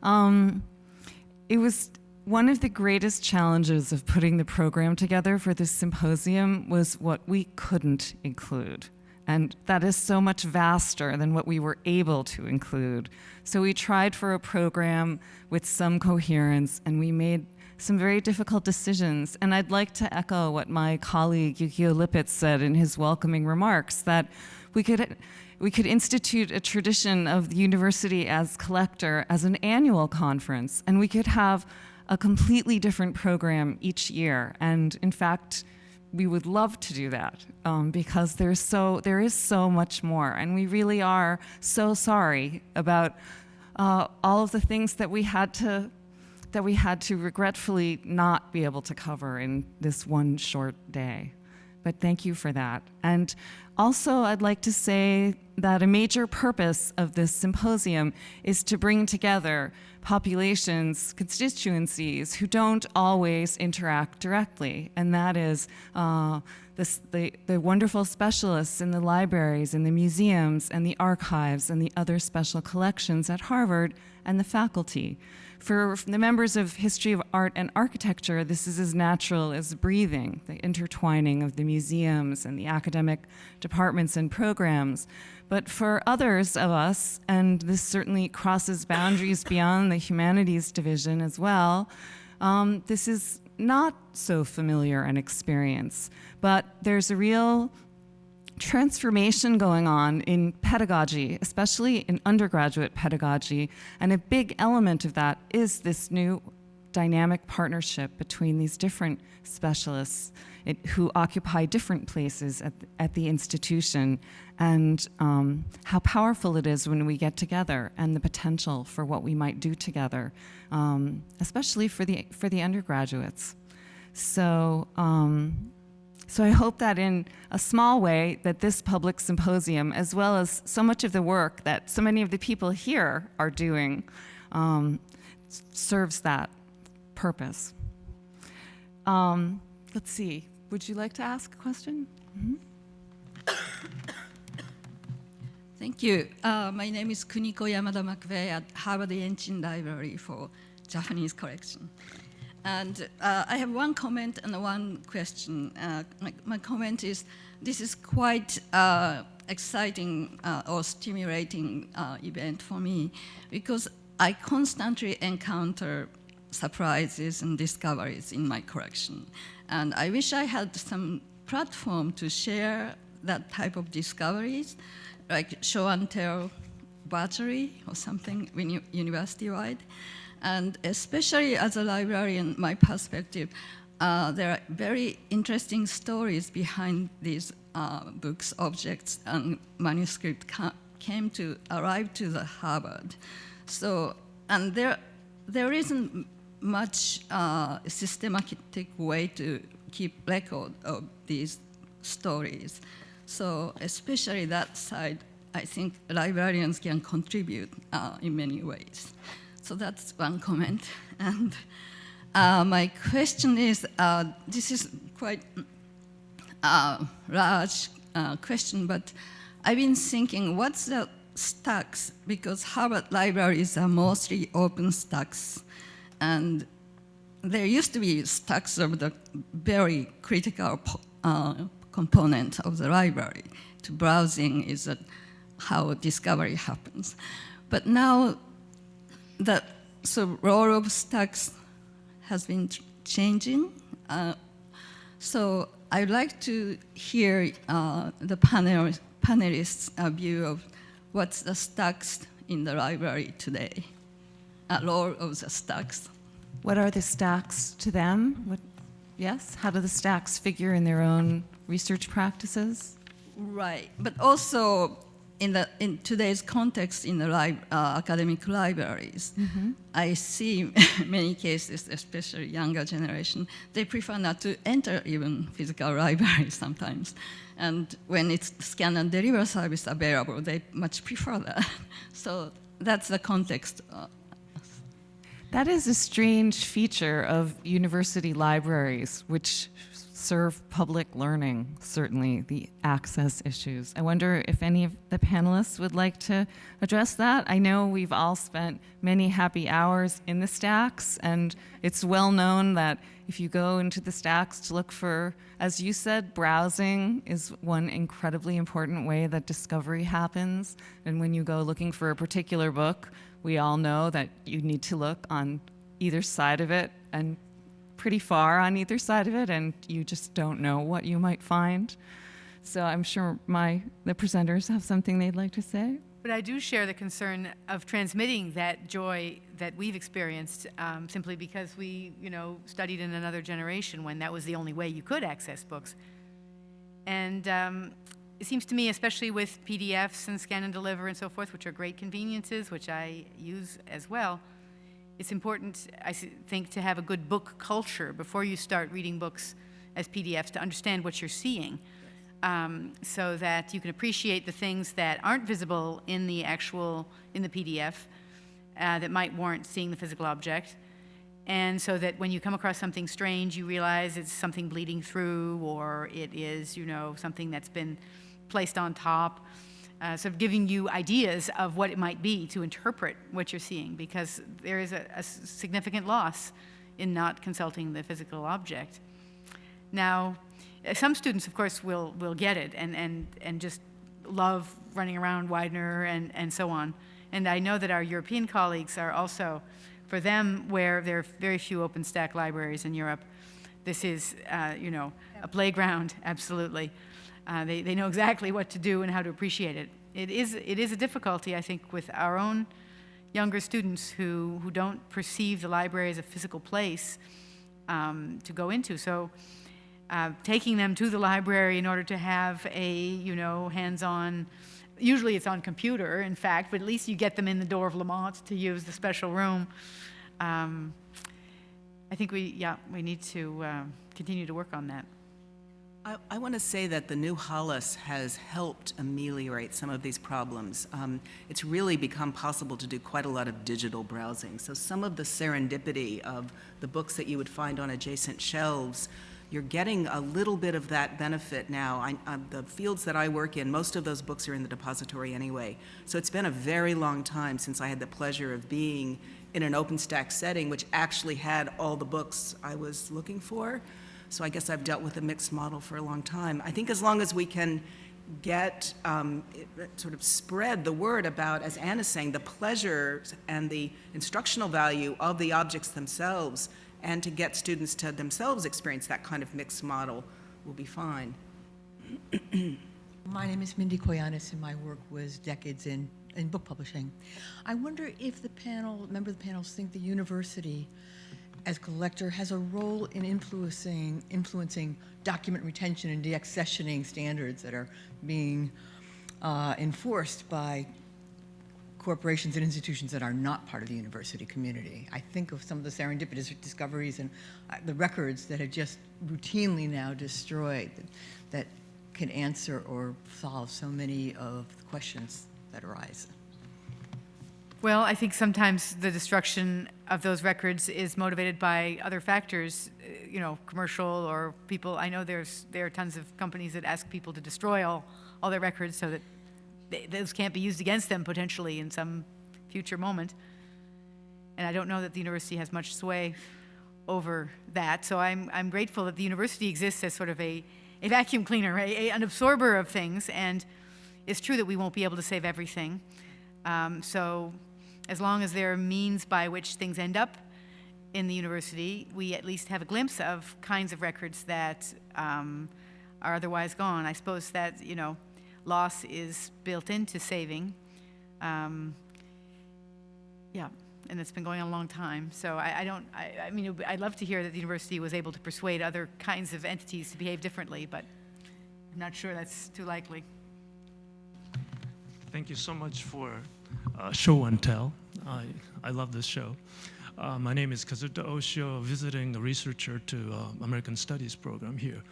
[SPEAKER 2] It was one of the greatest challenges of putting the program together for this symposium was what we couldn't include. And that is so much vaster than what we were able to include. So we tried for a program with some coherence, and we made some very difficult decisions. And I'd like to echo what my colleague Yukio Lippit said in his welcoming remarks, that we could institute a tradition of the university as collector as an annual conference, and we could have a completely different program each year. And in fact, we would love to do that because there is so much more, and we really are so sorry about all of the things that we had to regretfully not be able to cover in this one short day. But thank you for that. And also, I'd like to say that a major purpose of this symposium is to bring together populations, constituencies who don't always interact directly, and that is the wonderful specialists in the libraries and the museums and the archives and the other special collections at Harvard and the faculty. For the members of History of Art and Architecture, this is as natural as breathing, the intertwining of the museums and the academic departments and programs. But for others of us, and this certainly crosses boundaries beyond the Humanities division as well, this is not so familiar an experience. But there's a real transformation going on in pedagogy, especially in undergraduate pedagogy, and a big element of that is this new dynamic partnership between these different specialists who occupy different places at the institution, and how powerful it is when we get together, and the potential for what we might do together, especially for the undergraduates. So I hope that in a small way that this public symposium, as well as so much of the work that so many of the people here are doing, serves that purpose. Let's see, would you like to ask a question? Mm-hmm.
[SPEAKER 12] Thank you. My name is Kuniko Yamada McVeigh at Harvard Yenchin Library for Japanese collection. And I have one comment and one question. My comment is, this is quite exciting or stimulating event for me, because I constantly encounter surprises and discoveries in my collection. And I wish I had some platform to share that type of discoveries, like show and tell virtually or something university-wide. And especially as a librarian, my perspective, there are very interesting stories behind these books, objects, and manuscript arrived to the Harvard. So, and there isn't much systematic way to keep record of these stories. So especially that side, I think librarians can contribute in many ways. So that's one comment. And my question is, this is quite large question, but I've been thinking, what's the stacks? Because Harvard libraries are mostly open stacks, and there used to be stacks of the very critical component of the library. To browsing is how discovery happens. But now, the role of stacks has been changing. So I'd like to hear the panelists' view of what's the stacks in the library today, role of the stacks.
[SPEAKER 2] What are the stacks to them? Yes? How do the stacks figure in their own research practices?
[SPEAKER 12] Right, but also in today's context in the academic libraries, I see many cases, especially younger generation, they prefer not to enter even physical libraries sometimes. And when it's scan and deliver service available, they much prefer that. So that's the context.
[SPEAKER 2] That is a strange feature of university libraries, which serve public learning, certainly, the access issues. I wonder if any of the panelists would like to address that. I know we've all spent many happy hours in the stacks, and it's well known that if you go into the stacks to look for, as you said, browsing is one incredibly important way that discovery happens. And when you go looking for a particular book, we all know that you need to look on either side of it and pretty far on either side of it, and you just don't know what you might find. So I'm sure the presenters have something they'd like to say.
[SPEAKER 5] But I do share the concern of transmitting that joy that we've experienced simply because we, studied in another generation when that was the only way you could access books. And it seems to me, especially with PDFs and scan and deliver and so forth, which are great conveniences, which I use as well, it's important, I think, to have a good book culture before you start reading books as PDFs to understand what you're seeing, so that you can appreciate the things that aren't visible in the PDF that might warrant seeing the physical object, and so that when you come across something strange, you realize it's something bleeding through, or it is, something that's been placed on top. Sort of giving you ideas of what it might be to interpret what you're seeing, because there is a significant loss in not consulting the physical object. Now, some students, of course, will get it and just love running around Widener and so on. And I know that our European colleagues are also, for them, where there are very few OpenStack libraries in Europe, this is, a playground, absolutely. They know exactly what to do and how to appreciate it. It is a difficulty, I think, with our own younger students who don't perceive the library as a physical place to go into. So taking them to the library in order to have a, hands-on, usually it's on computer, in fact, but at least you get them in the door of Lamont to use the special room. I think we need to continue to work on that.
[SPEAKER 6] I want to say that the new Hollis has helped ameliorate some of these problems. It's really become possible to do quite a lot of digital browsing. So some of the serendipity of the books that you would find on adjacent shelves, you're getting a little bit of that benefit now. The fields that I work in, most of those books are in the depository anyway. So it's been a very long time since I had the pleasure of being in an OpenStack setting, which actually had all the books I was looking for. So I guess I've dealt with a mixed model for a long time. I think as long as we can get, sort of spread the word about, as Anna's saying, the pleasure and the instructional value of the objects themselves, and to get students to themselves experience that kind of mixed model, we'll be fine.
[SPEAKER 13] My name is Mindy Koyanis, and my work was decades in book publishing. I wonder if member of the panel think the university as collector has a role in influencing document retention and deaccessioning standards that are being enforced by corporations and institutions that are not part of the university community. I think of some of the serendipitous discoveries and the records that are just routinely now destroyed that can answer or solve so many of the questions that arise.
[SPEAKER 5] Well, I think sometimes the destruction of those records is motivated by other factors, commercial or people. I know there are tons of companies that ask people to destroy all their records so that those can't be used against them potentially in some future moment. And I don't know that the university has much sway over that. So I'm grateful that the university exists as sort of a vacuum cleaner, an absorber of things. And it's true that we won't be able to save everything. So as long as there are means by which things end up in the university, we at least have a glimpse of kinds of records that are otherwise gone. I suppose that, loss is built into saving. And it's been going on a long time. So I'd love to hear that the university was able to persuade other kinds of entities to behave differently, but I'm not sure that's too likely.
[SPEAKER 14] Thank you so much for show and tell. I love this show. My name is Kazuta Oshio, visiting researcher to American Studies program here.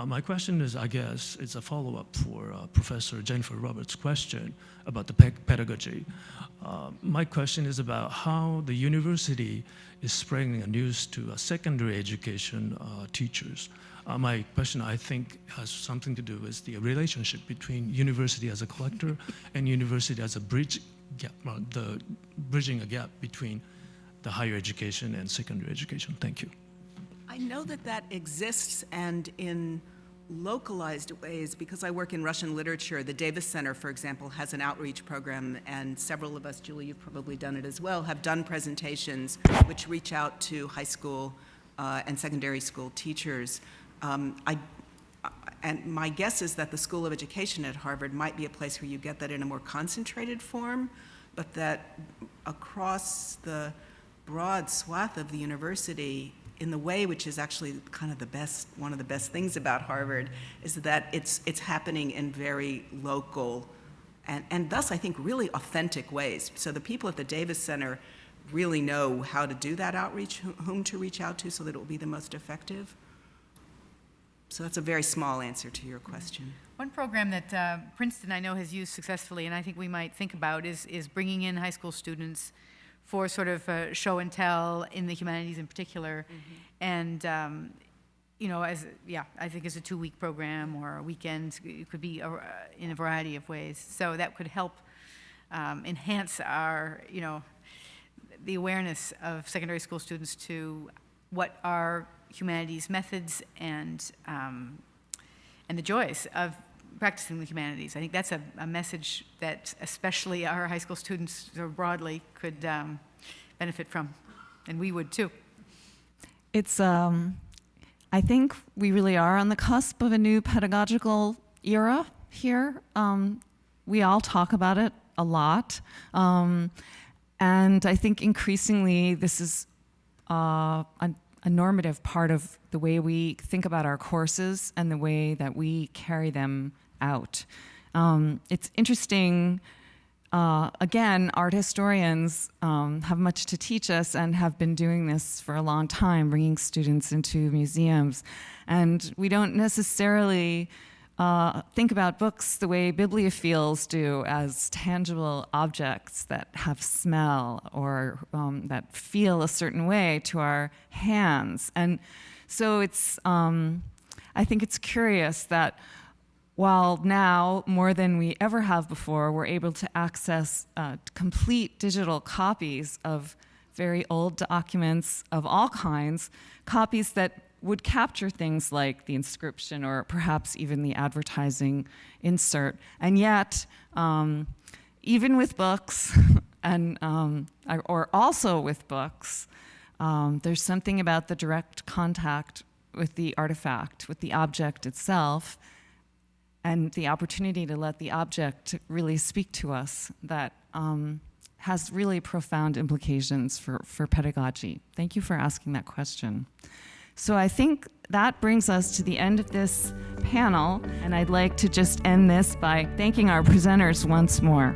[SPEAKER 14] My question is, I guess, it's a follow-up for Professor Jennifer Roberts' question about the pedagogy. My question is about how the university is spreading the news to secondary education teachers. My question, I think, has something to do with the relationship between university as a collector and university as a bridging a gap between the higher education and secondary education. Thank you.
[SPEAKER 6] I know that exists, and in localized ways, because I work in Russian literature. The Davis Center, for example, has an outreach program, and several of us, Julie, you've probably done it as well, have done presentations which reach out to high school and secondary school teachers. And my guess is that the School of Education at Harvard might be a place where you get that in a more concentrated form, but that across the broad swath of the university, in the way which is actually kind of one of the best things about Harvard, is that it's happening in very local and thus I think really authentic ways. So the people at the Davis Center really know how to do that outreach, whom to reach out to so that it will be the most effective. So that's a very small answer to your question.
[SPEAKER 5] One program that Princeton I know has used successfully, and I think we might think about, is bringing in high school students for sort of show and tell in the humanities in particular. And, I think it's a 2-week program or a weekend. It could be in a variety of ways. So that could help enhance our, the awareness of secondary school students to what are humanities methods and the joys of practicing the humanities. I think that's a message that especially our high school students broadly could benefit from, and we would too.
[SPEAKER 2] It's, I think we really are on the cusp of a new pedagogical era here. We all talk about it a lot, and I think increasingly this is a normative part of the way we think about our courses and the way that we carry them out. It's interesting, again, art historians have much to teach us and have been doing this for a long time, bringing students into museums. And we don't necessarily think about books the way bibliophiles do, as tangible objects that have smell or that feel a certain way to our hands. And so it's, I think it's curious that while now, more than we ever have before, we're able to access complete digital copies of very old documents of all kinds, copies that would capture things like the inscription or perhaps even the advertising insert. And yet, even with books, and or also with books, there's something about the direct contact with the artifact, with the object itself, and the opportunity to let the object really speak to us that has really profound implications for pedagogy. Thank you for asking that question. So I think that brings us to the end of this panel, and I'd like to just end this by thanking our presenters once more.